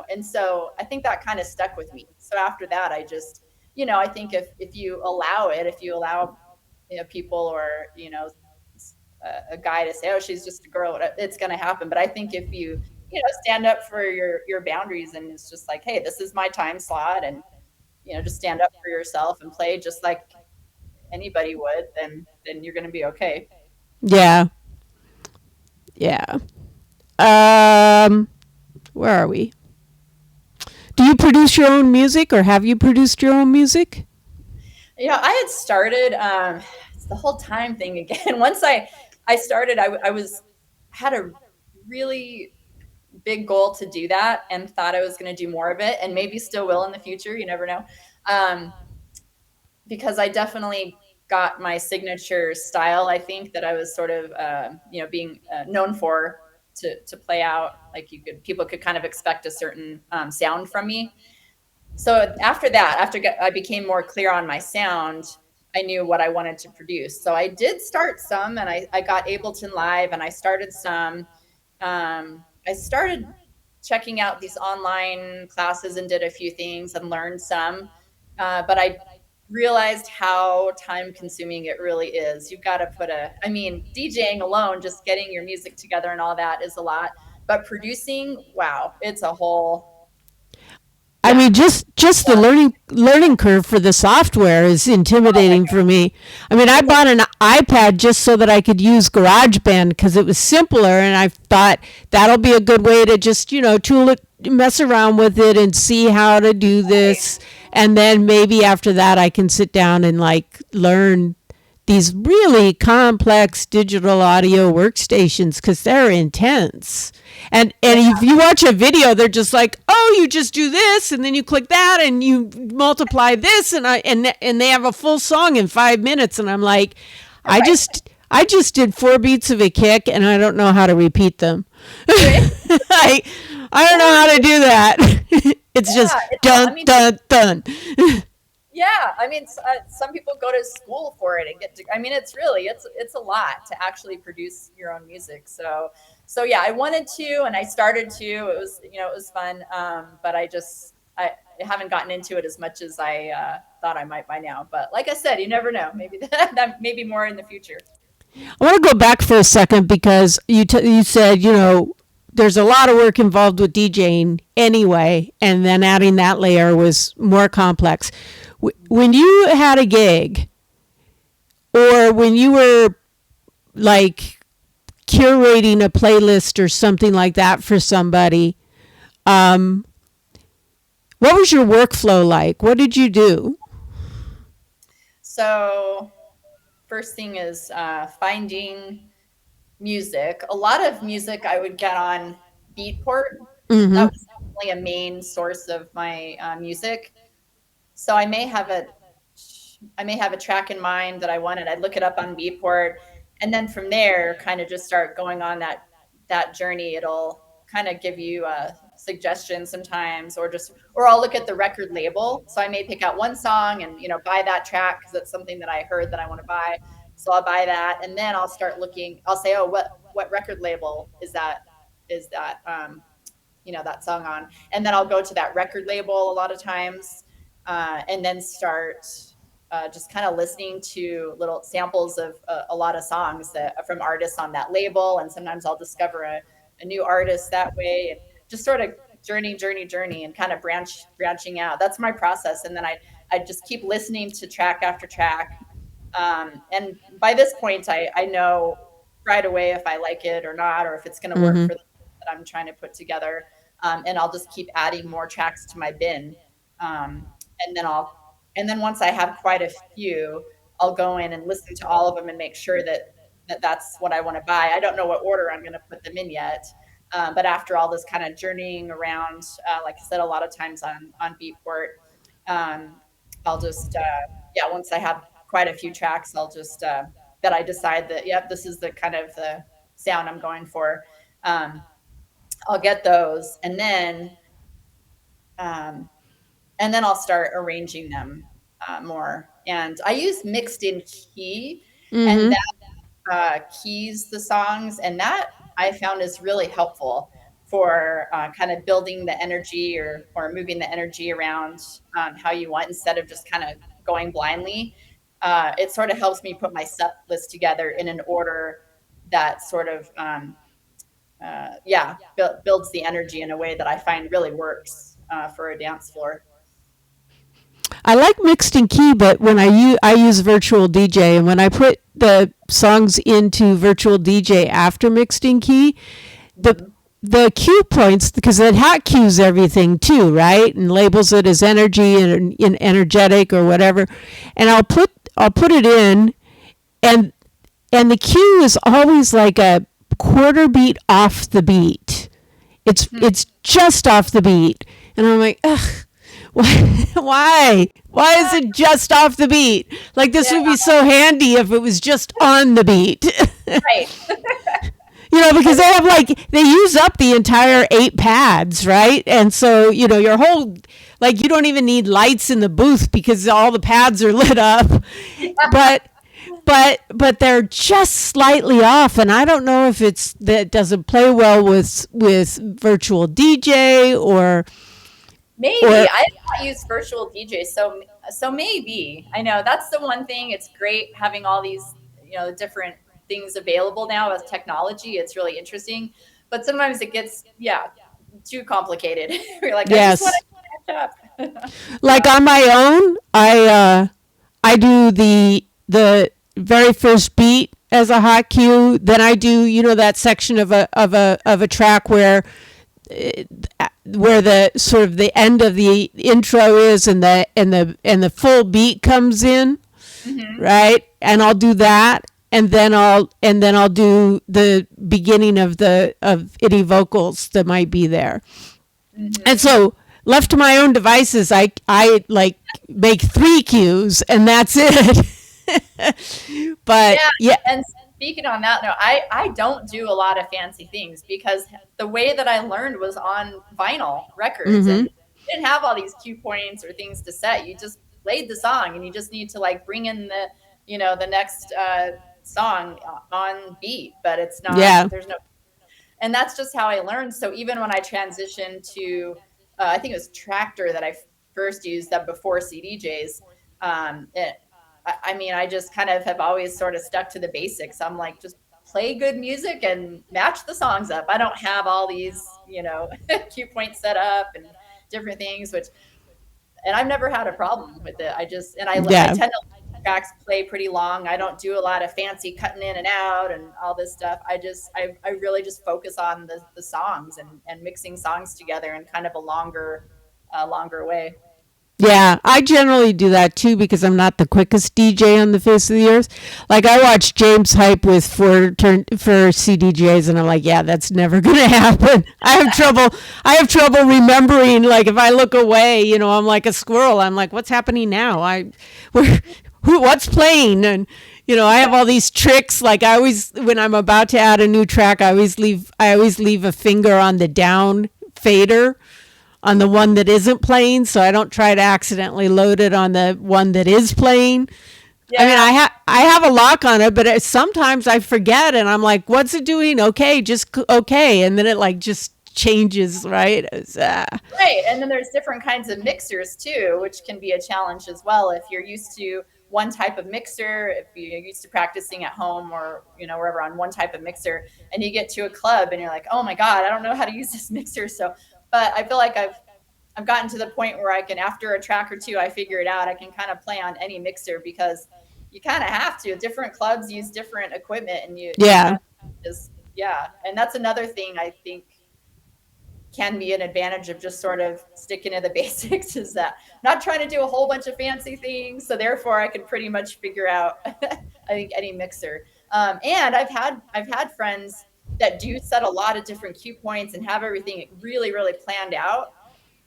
and so I think that kind of stuck with me. So after that, I just, I think if you allow people, or, a guy to say, oh, she's just a girl, it's going to happen. But I think if you, stand up for your boundaries, and it's just like, hey, this is my time slot, and, just stand up for yourself and play just like anybody would, then you're going to be okay. Yeah. Yeah. Where are we? Do you produce your own music, or have you produced your own music? I had started, it's the whole time thing again. Once I started, I had a really big goal to do that, and thought I was going to do more of it, and maybe still will in the future. You never know. Because I definitely got my signature style. I think that I was sort of, being known for to play out. Like people could kind of expect a certain sound from me. So after that, after I became more clear on my sound, I knew what I wanted to produce. So I did start some, and I got Ableton Live, and I started some. I started checking out these online classes and did a few things and learned some. But I realized how time consuming it really is. You've got to DJing alone, just getting your music together and all that is a lot. But producing, wow, it's a whole. I mean, just the learning curve for the software is intimidating for me. I mean, I bought an iPad just so that I could use GarageBand because it was simpler, and I thought that'll be a good way to just, tool it, mess around with it, and see how to do this. And then maybe after that, I can sit down and learn these really complex digital audio workstations because they're intense. And if you watch a video, they're just like, oh, you just do this, and then you click that, and you multiply this, and they have a full song in 5 minutes, and I'm like, I just did 4 beats of a kick, and I don't know how to repeat them. I don't know how to do that. It's just dun, dun, dun. Yeah, I mean, some people go to school for it and get to, I mean, it's a lot to actually produce your own music. So yeah, I wanted to, and I started to. It was, it was fun. But I haven't gotten into it as much as I thought I might by now. But like I said, you never know. Maybe that maybe more in the future. I want to go back for a second because you said, there's a lot of work involved with DJing anyway, and then adding that layer was more complex. When you had a gig, or when you were like curating a playlist or something like that for somebody, um, what was your workflow like? What did you do? So first thing is finding music. A lot of music I would get on Beatport. That Mm-hmm. was definitely a main source of my music. So I may have a track in mind that I wanted. I'd look it up on Beatport, and then from there, kind of just start going on that journey. It'll kind of give you suggestions sometimes, or I'll look at the record label. So I may pick out one song and buy that track because it's something that I heard that I want to buy. So I'll buy that, and then I'll start looking. I'll say, oh, what record label is that that song on, and then I'll go to that record label a lot of times, and then start just kind of listening to little samples of a lot of songs that from artists on that label, and sometimes I'll discover a new artist that way, and just sort of journey, and kind of branching out. That's my process, and then I just keep listening to track after track, and by this point, I know right away if I like it or not, or if it's going to work Mm-hmm. for the that I'm trying to put together. And I'll just keep adding more tracks to my bin. Um, and then once I have quite a few, I'll go in and listen to all of them and make sure that's what I want to buy. I don't know what order I'm going to put them in yet. But after all this kind of journeying around, like I said, a lot of times on Beatport, um, I'll just yeah, once I have quite a few tracks, I'll just that I decide that yep, this is the kind of the sound I'm going for. Um, I'll get those, um, and then I'll start arranging them more. And I use mixed in key, and Mm-hmm. keys the songs, and that I found is really helpful for kind of building the energy or moving the energy around how you want instead of just kind of going blindly. It sort of helps me put my set list together in an order that sort of yeah, builds the energy in a way that I find really works for a dance floor. I like mixed in key, but when I use virtual DJ, and when I put the songs into virtual DJ after mixed in key, the Mhm. the cue points, because it hot cues everything too, right? And labels it as energy and energetic or whatever. And I'll put it in, and and the cue is always like a quarter beat off the beat. Hmm. It's just off the beat, and I'm like, ugh, why is it just off the beat? Like, this Yeah, would be so handy if it was just on the beat. right. Because they use up the entire 8 pads, right? And so, your whole, like, you don't even need lights in the booth because all the pads are lit up. But but they're just slightly off, and I don't know if it's that doesn't play well with virtual DJ or Maybe I not use virtual DJ, so maybe I know that's the one thing. It's great having all these different things available now as technology. It's really interesting, but sometimes it gets too complicated. You're like, I just want yes. to catch up. Like, on my own, I do the very first beat as a hot cue. Then I do that section of a track where the sort of the end of the intro is, and the full beat comes in, Hmm. right? And I'll do that, and then I'll do the beginning of any vocals that might be there. And Hmm. so, left to my own devices, I like make 3 cues, and that's it. But Yeah, yeah. and speaking on that note, I don't do a lot of fancy things because the way that I learned was on vinyl records, Mm-hmm. and you didn't have all these cue points or things to set. You just played the song and you just need to like bring in the, the next song on beat, but it's not, Yeah. there's no, and that's just how I learned. So even when I transitioned to, I think it was Tractor that I first used that before CDJs. I mean, I just kind of have always sort of stuck to the basics. I'm like, just play good music and match the songs up. I don't have all these, cue points set up and different things, and I've never had a problem with it. I Yeah. tend to let tracks play pretty long. I don't do a lot of fancy cutting in and out and all this stuff. I really just focus on the songs and mixing songs together in kind of a longer way. Yeah, I generally do that too because I'm not the quickest DJ on the face of the earth. Like I watch James Hype with for CDJs, and I'm like, yeah, that's never gonna happen. I have trouble remembering. Like if I look away, I'm like a squirrel. I'm like, what's happening now? What's playing? And I have all these tricks. Like I always, when I'm about to add a new track, I always leave a finger on the down fader on the one that isn't playing, so I don't try to accidentally load it on the one that is playing. Yeah. I mean, I have a lock on it, but sometimes I forget, and I'm like, "What's it doing? Okay, just okay," and then it like just changes, right? Right. And then there's different kinds of mixers too, which can be a challenge as well. If you're used to one type of mixer, if you're used to practicing at home or, wherever on one type of mixer, and you get to a club and you're like, oh my God, I don't know how to use this mixer. So, but I feel like I've gotten to the point where I can, after a track or two, I figure it out. I can kind of play on any mixer because you kind of have to. Different clubs use different equipment and you Yeah, kind of just, yeah. And that's another thing I think can be an advantage of just sort of sticking to the basics is that I'm not trying to do a whole bunch of fancy things. So therefore I can pretty much figure out, I think, any mixer. And I've had friends that do set a lot of different cue points and have everything really, really planned out.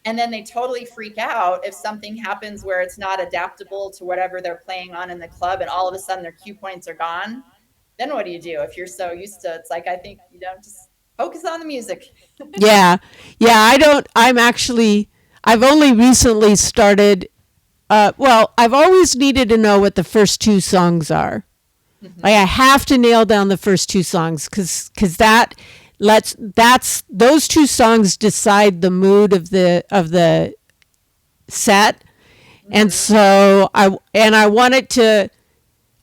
And then they totally freak out if something happens where it's not adaptable to whatever they're playing on in the club and all of a sudden their cue points are gone. Then what do you do if you're so used to it's like I think just focus on the music. yeah, yeah. I've only recently started. Well, I've always needed to know what the first two songs are. Like I have to nail down the first two songs because that's those two songs decide the mood of the set. And so I want it to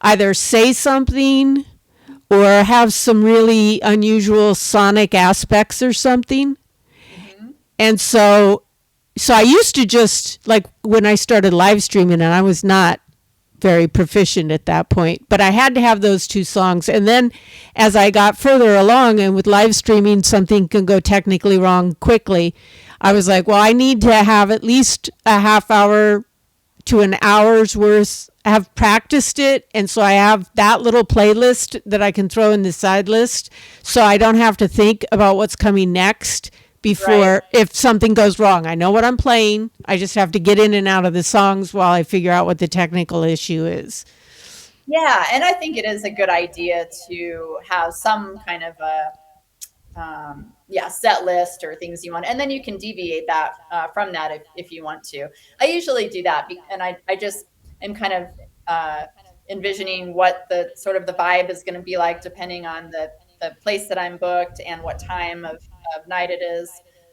either say something or have some really unusual sonic aspects or something. And so I used to just like when I started live streaming, and I was not very proficient at that point, but I had to have those two songs. And then as I got further along, and with live streaming something can go technically wrong quickly, I was like, well, I need to have at least a half hour to an hour's worth have practiced it, and so I have that little playlist that I can throw in the side list so I don't have to think about what's coming next before. Right. If something goes wrong, I know what I'm playing. I just have to get in and out of the songs while I figure out what the technical issue is. Yeah, and I think it is a good idea to have some kind of a set list or things you want, and then you can deviate that from that if you want to. I usually do that, and I just am kind of envisioning what the sort of the vibe is going to be like depending on the place that I'm booked and what time of night it is,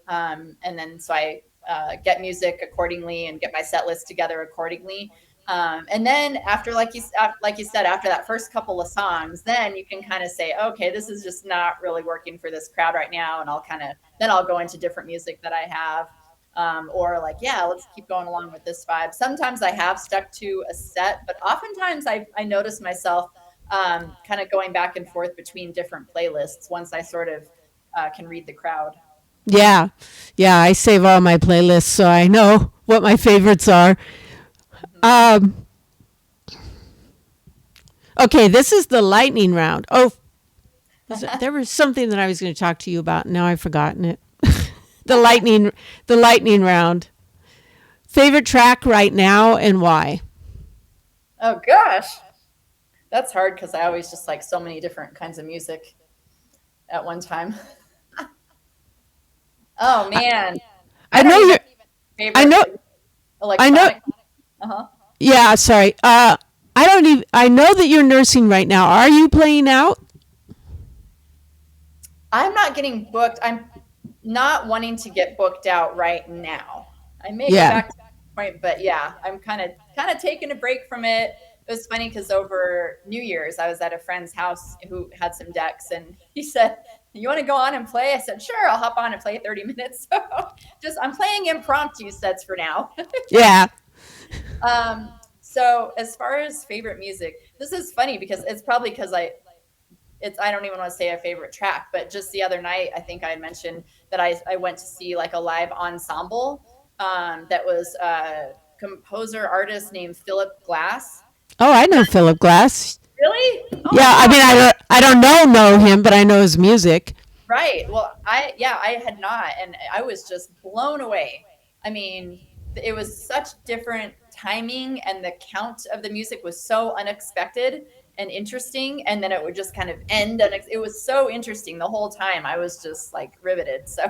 and then so I get music accordingly and get my set list together accordingly. And then after, like you said, after that first couple of songs, then you can kind of say, okay, this is just not really working for this crowd right now. And I'll go into different music that I have. Or like, yeah, let's keep going along with this vibe. Sometimes I have stuck to a set, but oftentimes I notice myself kind of going back and forth between different playlists once I sort of can read the crowd. Yeah. Yeah, I save all my playlists so I know what my favorites are. Um, okay, this is the lightning round. Oh, there was something that I was going to talk to you about. Now I've forgotten it. the lightning round. Favorite track right now and why? Oh gosh, that's hard because I always just like so many different kinds of music at one time. Oh man, I I don't know even you're. favorite I know. I know. electronic. Uh huh. Yeah, sorry. I don't even. I know that you're nursing right now. Are you playing out? I'm not getting booked. I'm not wanting to get booked out right now. I may go Yeah. back to that point, but yeah, I'm kind of taking a break from it. It was funny because over New Year's, I was at a friend's house who had some decks, and he said, "You want to go on and play?" I said, "Sure, I'll hop on and play 30 minutes." So just I'm playing impromptu sets for now. Yeah. So as far as favorite music, this is funny because it's probably because I don't even want to say a favorite track, but just the other night, I think I had mentioned that I went to see like a live ensemble that was a composer artist named Philip Glass. Oh, I know Philip Glass. Really? Oh Yeah, my I God. mean, I don't know him, but I know his music. Right. Well, I had not, and I was just blown away. I mean, it was such different timing, and the count of the music was so unexpected and interesting, and then it would just kind of end. It was so interesting the whole time. I was just like riveted. So,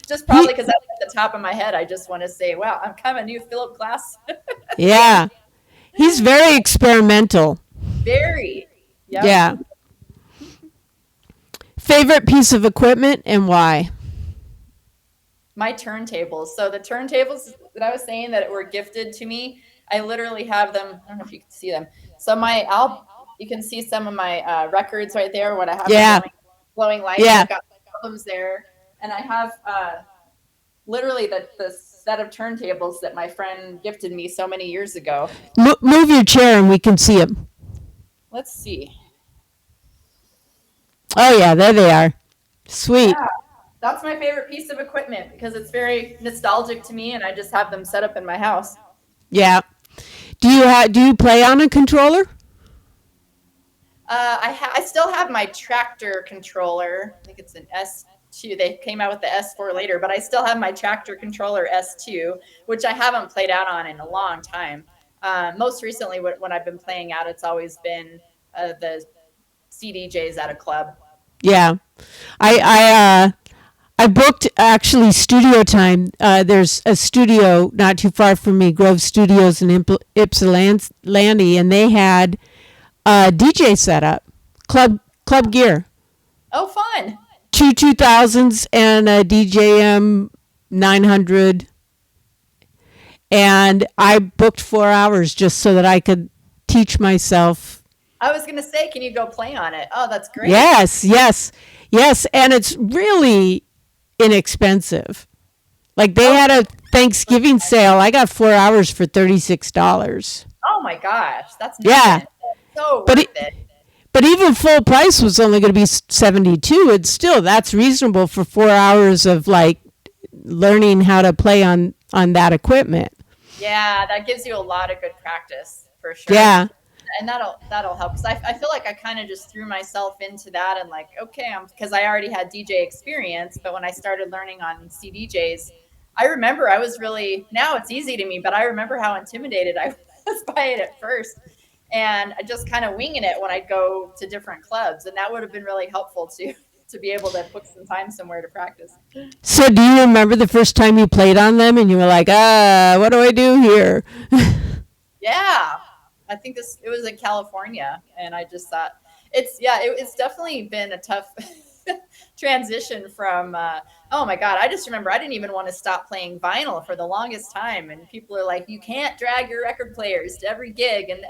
just He, probably because that's at the top of my head, I just want to say, wow, I'm kind of a new Philip Glass fan. yeah, he's very experimental. Very. Yep. Yeah. Favorite piece of equipment and why? My turntables. So the turntables that I was saying that were gifted to me, I literally have them. I don't know if you can see them. So you can see some of my records right there. What I have the Yeah. glowing lights. Yeah. I've got albums there, and I have literally the set of turntables that my friend gifted me so many years ago. Move your chair and we can see him. Let's see. Oh yeah, there they are. Sweet. Yeah, that's my favorite piece of equipment because it's very nostalgic to me, and I just have them set up in my house. Yeah. Do you play on a controller? I still have my tractor controller. I think it's an S2. They came out with the S4 later, but I still have my tractor controller S2, which I haven't played out on in a long time. Most recently, when I've been playing out, it's always been the CDJs at a club. Yeah. I booked actually studio time. There's a studio not too far from me, Grove Studios in Ypsilanti, and they had a DJ setup, club gear, Oh, fun! 2000s and a DJM 900, and I booked 4 hours just so that I could teach myself. I was gonna say, can you go play on it? Oh, that's great. Yes, yes, yes, and it's really inexpensive. Like they Oh, had a Thanksgiving sale. I got 4 hours for $36. oh my gosh, that's Yeah, nothing. So but worth it, it. but even full price was only going to be 72. It's still that's reasonable for 4 hours of like learning how to play on that equipment. Yeah, that gives you a lot of good practice for sure. Yeah, And that'll help because I feel like I kind of just threw myself into that and like okay I'm because I already had DJ experience, but when I started learning on CDJs, I remember I was really now it's easy to me, but I remember how intimidated I was by it at first, and I just kind of winging it when I go to different clubs, and that would have been really helpful to be able to book some time somewhere to practice. so do you remember the first time you played on them and you were like, what do I do here? Yeah, I think this it was in California, and I just thought it's definitely been a tough transition from. Oh my God, I just remember I didn't even want to stop playing vinyl for the longest time, and people are like, "You can't drag your record players to every gig," and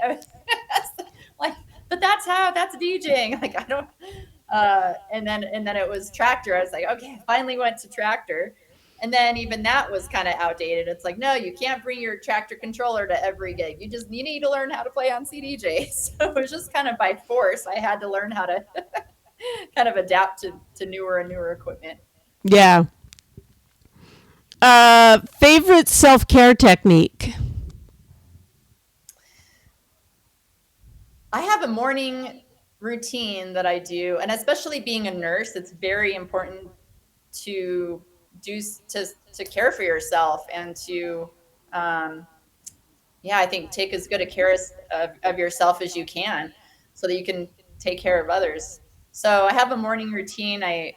like, but that's DJing. Like I don't. And then it was Tractor. I was like, okay, I finally went to Tractor. And then even that was kind of outdated. It's like, no, you can't bring your tractor controller to every gig. You need to learn how to play on CDJ. So it was just kind of by force. I had to learn how to kind of adapt to newer and newer equipment. Yeah. Favorite self care technique? I have a morning routine that I do, and especially being a nurse, it's very important to do to care for yourself and to um, yeah, I think take as good a care of yourself as you can so that you can take care of others. So I have a morning routine. I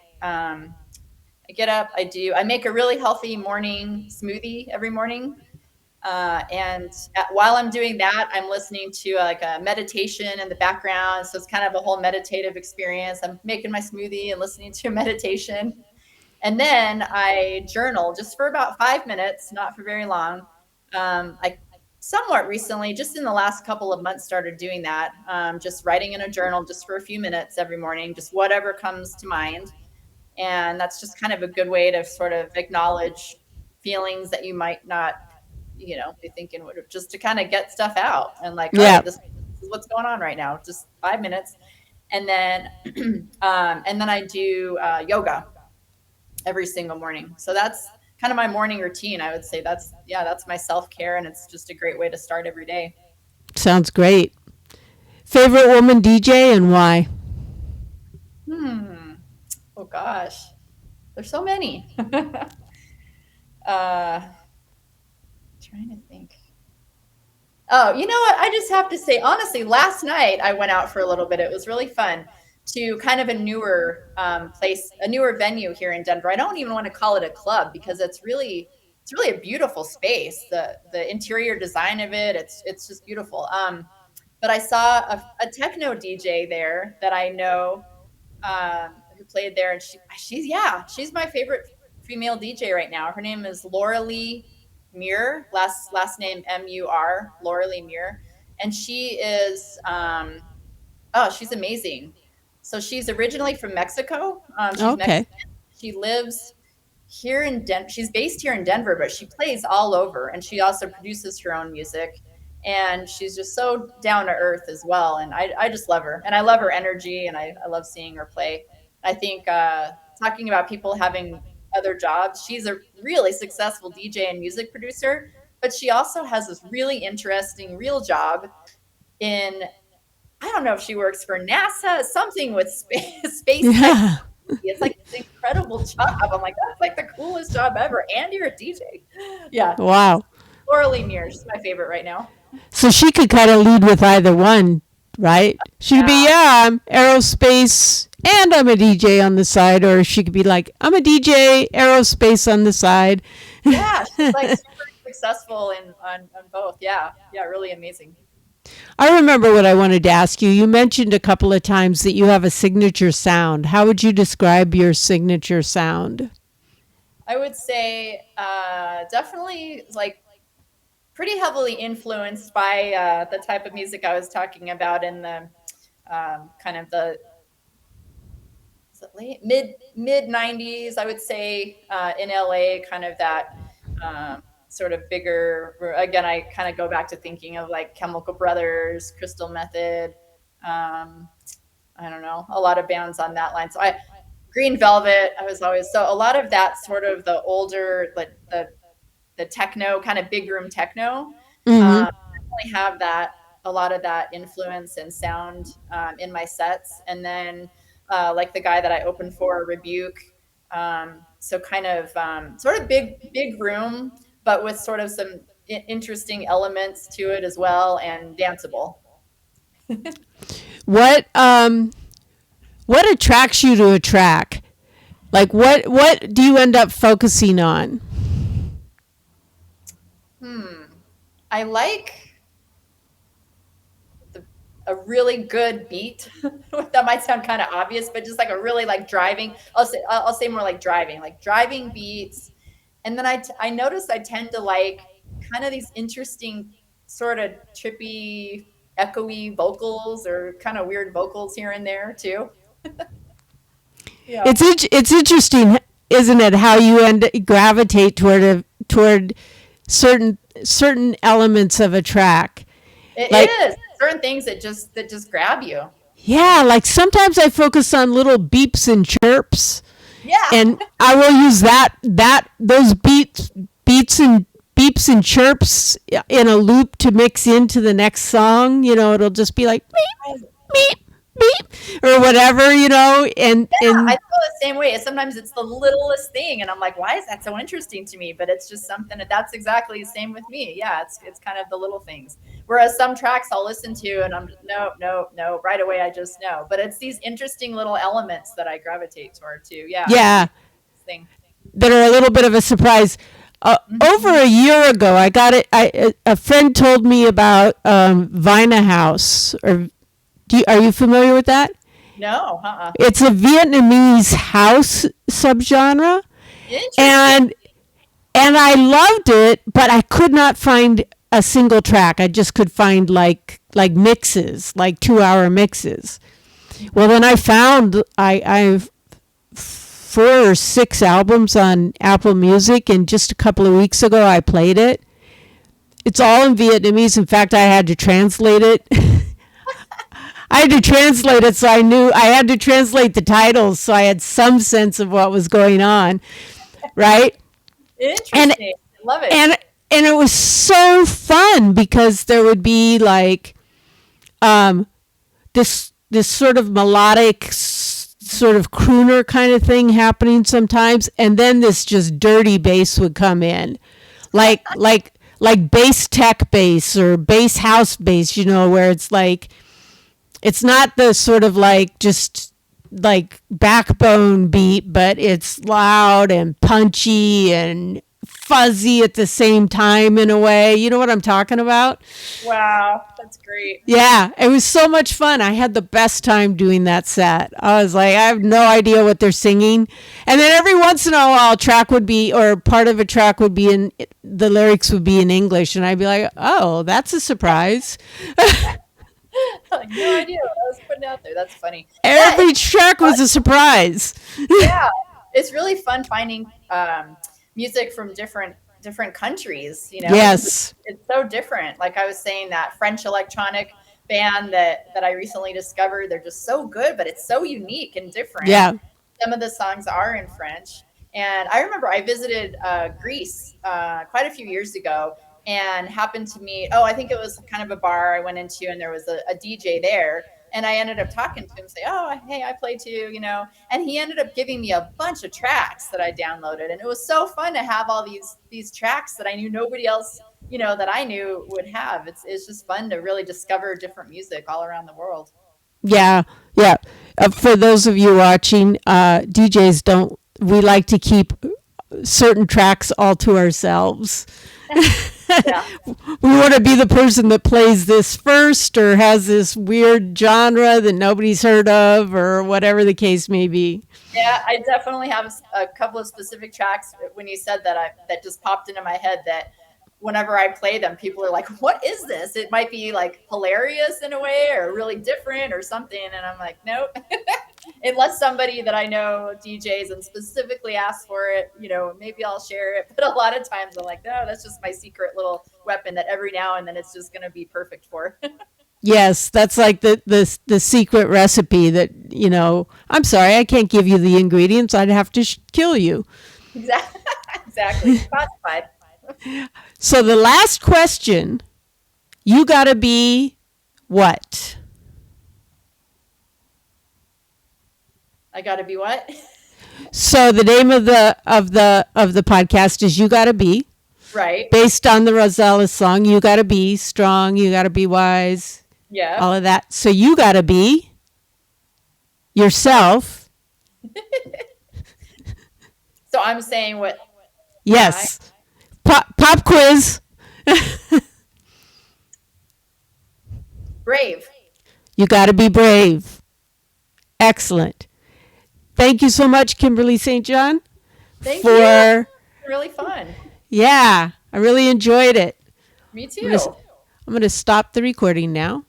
get up, I make a really healthy morning smoothie every morning. While I'm doing that, I'm listening to like a meditation in the background. So it's kind of a whole meditative experience. I'm making my smoothie and listening to a meditation. And then I journal just for about 5 minutes, not for very long. I somewhat recently, just in the last couple of months, started doing that. Just writing in a journal just for a few minutes every morning, just whatever comes to mind. And that's just kind of a good way to sort of acknowledge feelings that you might not, be thinking, just to kind of get stuff out and like, all Yeah. right, this is what's going on right now. Just 5 minutes. And then, and then I do yoga every single morning. So that's kind of my morning routine. I would say that's my self-care, and it's just a great way to start every day. Sounds great. Favorite woman DJ and why? Hmm. Oh gosh, there's so many. uh, trying to think. Oh, you know what? I just have to say, honestly, last night I went out for a little bit. It was really fun to kind of a newer place, a newer venue here in Denver. I don't even want to call it a club because it's really a beautiful space. The interior design of it, it's just beautiful. But I saw a techno DJ there that I know, who played there, and she's my favorite female DJ right now. Her name is Laura Lee Muir, last name Mur, Laura Lee Muir, and she is oh, she's amazing. So she's originally from Mexico. She's Okay. Mexican. She lives here in She's based here in Denver, but she plays all over, and she also produces her own music. And she's just so down to earth as well. And I just love her, and I love her energy, and I love seeing her play. I think talking about people having other jobs, she's a really successful DJ and music producer, but she also has this really interesting real job in, I don't know if she works for NASA, something with space tech. Yeah. It's like this incredible job. I'm like, that's like the coolest job ever. And you're a DJ. Yeah. Wow. Laura Lee Muir, she's my favorite right now. So she could kind of lead with either one, right? She could be, Yeah. yeah, I'm aerospace and I'm a DJ on the side, or she could be like, I'm a DJ, aerospace on the side. Yeah. She's like super successful on both. Yeah. Yeah. Really amazing. I remember what I wanted to ask you. You mentioned a couple of times that you have a signature sound. How would you describe your signature sound? I would say definitely like pretty heavily influenced by the type of music I was talking about in the kind of the is it late mid 90s, I would say, in LA, kind of that sort of bigger, again, I kind of go back to thinking of like Chemical Brothers, Crystal Method, um, I don't know, a lot of bands on that line. So I Green Velvet, I was always, so a lot of that sort of the older, like the techno, kind of big room techno, Mm-hmm. definitely have that, a lot of that influence and sound in my sets. And then like the guy that I opened for, Rebuke, so kind of sort of big room, but with sort of some interesting elements to it as well, and danceable. What what attracts you to a track? Like what do you end up focusing on? Hmm. I like the, a really good beat. That might sound kind of obvious, but just like a really like driving. I'll say more like driving beats. And then I noticed I tend to like kind of these interesting sort of trippy, echoey vocals, or kind of weird vocals here and there too. Yeah. It's interesting, isn't it, how you gravitate toward certain elements of a track. It Like, is certain things that just grab you. yeah, like sometimes I focus on little beeps and chirps, Yeah. and I will use those beats and beeps and chirps in a loop to mix into the next song. It'll just be like beep, beep, beep, or whatever, I and feel the same way. Sometimes it's the littlest thing, and I'm like, why is that so interesting to me? But it's just something that's exactly the same with me. Yeah, it's kind of the little things. Whereas some tracks I'll listen to, and I'm just, no, no, no, right away I just know. But it's these interesting little elements that I gravitate toward too. Yeah, yeah, thing. that are a little bit of a surprise. Over a year ago, I got it. A friend told me about Vina House. Are you familiar with that? No, It's a Vietnamese house subgenre, Interesting. and I loved it, but I could not find a single track. I just could find like mixes, like 2-hour mixes. Well, then I found I've 4 or 6 albums on Apple Music, and just a couple of weeks ago I played it. It's all in Vietnamese. In fact, I had to translate it. I had to translate it, so I had to translate the titles so I had some sense of what was going on, right? Interesting. I love it. And it was so fun because there would be like this sort of melodic sort of crooner kind of thing happening sometimes, and then this just dirty bass would come in, like bass tech bass or bass house bass, where it's like, it's not the sort of like just like backbone beat, but it's loud and punchy and fuzzy at the same time in a way. You know what I'm talking about? Wow, that's great. Yeah, it was so much fun. I had the best time doing that set. I was like, I have no idea what they're singing. And then every once in a while, a track would be, or part of a track would be in, the lyrics would be in English. And I'd be like, oh, that's a surprise. Like, no idea what I was putting out there. That's funny. Every track was a surprise. Yeah, it's really fun finding music from different countries. Yes. It's so different. Like I was saying, that French electronic band that I recently discovered, they're just so good, but it's so unique and different. Yeah. Some of the songs are in French, and I remember I visited Greece quite a few years ago, and happened to meet, I think it was kind of a bar I went into, and there was a DJ there. And I ended up talking to him, say, oh, hey, I play too, and he ended up giving me a bunch of tracks that I downloaded. And it was so fun to have all these tracks that I knew nobody else, that I knew would have. It's just fun to really discover different music all around the world. Yeah. Yeah. For those of you watching, DJs we like to keep certain tracks all to ourselves. Yeah. We want to be the person that plays this first, or has this weird genre that nobody's heard of, or whatever the case may be. Yeah, I definitely have a couple of specific tracks. When you said that, that just popped into my head, that whenever I play them, people are like, what is this? It might be like hilarious in a way, or really different or something. And I'm like, nope. Unless somebody that I know DJs and specifically asks for it, maybe I'll share it. But a lot of times I'm like, no, that's just my secret little weapon that every now and then it's just going to be perfect for. Yes, that's like the secret recipe that, I'm sorry, I can't give you the ingredients. I'd have to kill you. Exactly. Classified. So the last question, you got to be what? I got to be what? So the name of the podcast is You Gotta Be. Right. Based on the Rosella song, You Gotta Be Strong, You Gotta Be Wise. Yeah. All of that. So you gotta be yourself. So I'm saying what? Yes. Pop quiz. Brave. You gotta be brave. Excellent. Thank you so much, Kimberly St. John. Thank you. Really fun. Yeah, I really enjoyed it. Me too. I'm going to stop the recording now.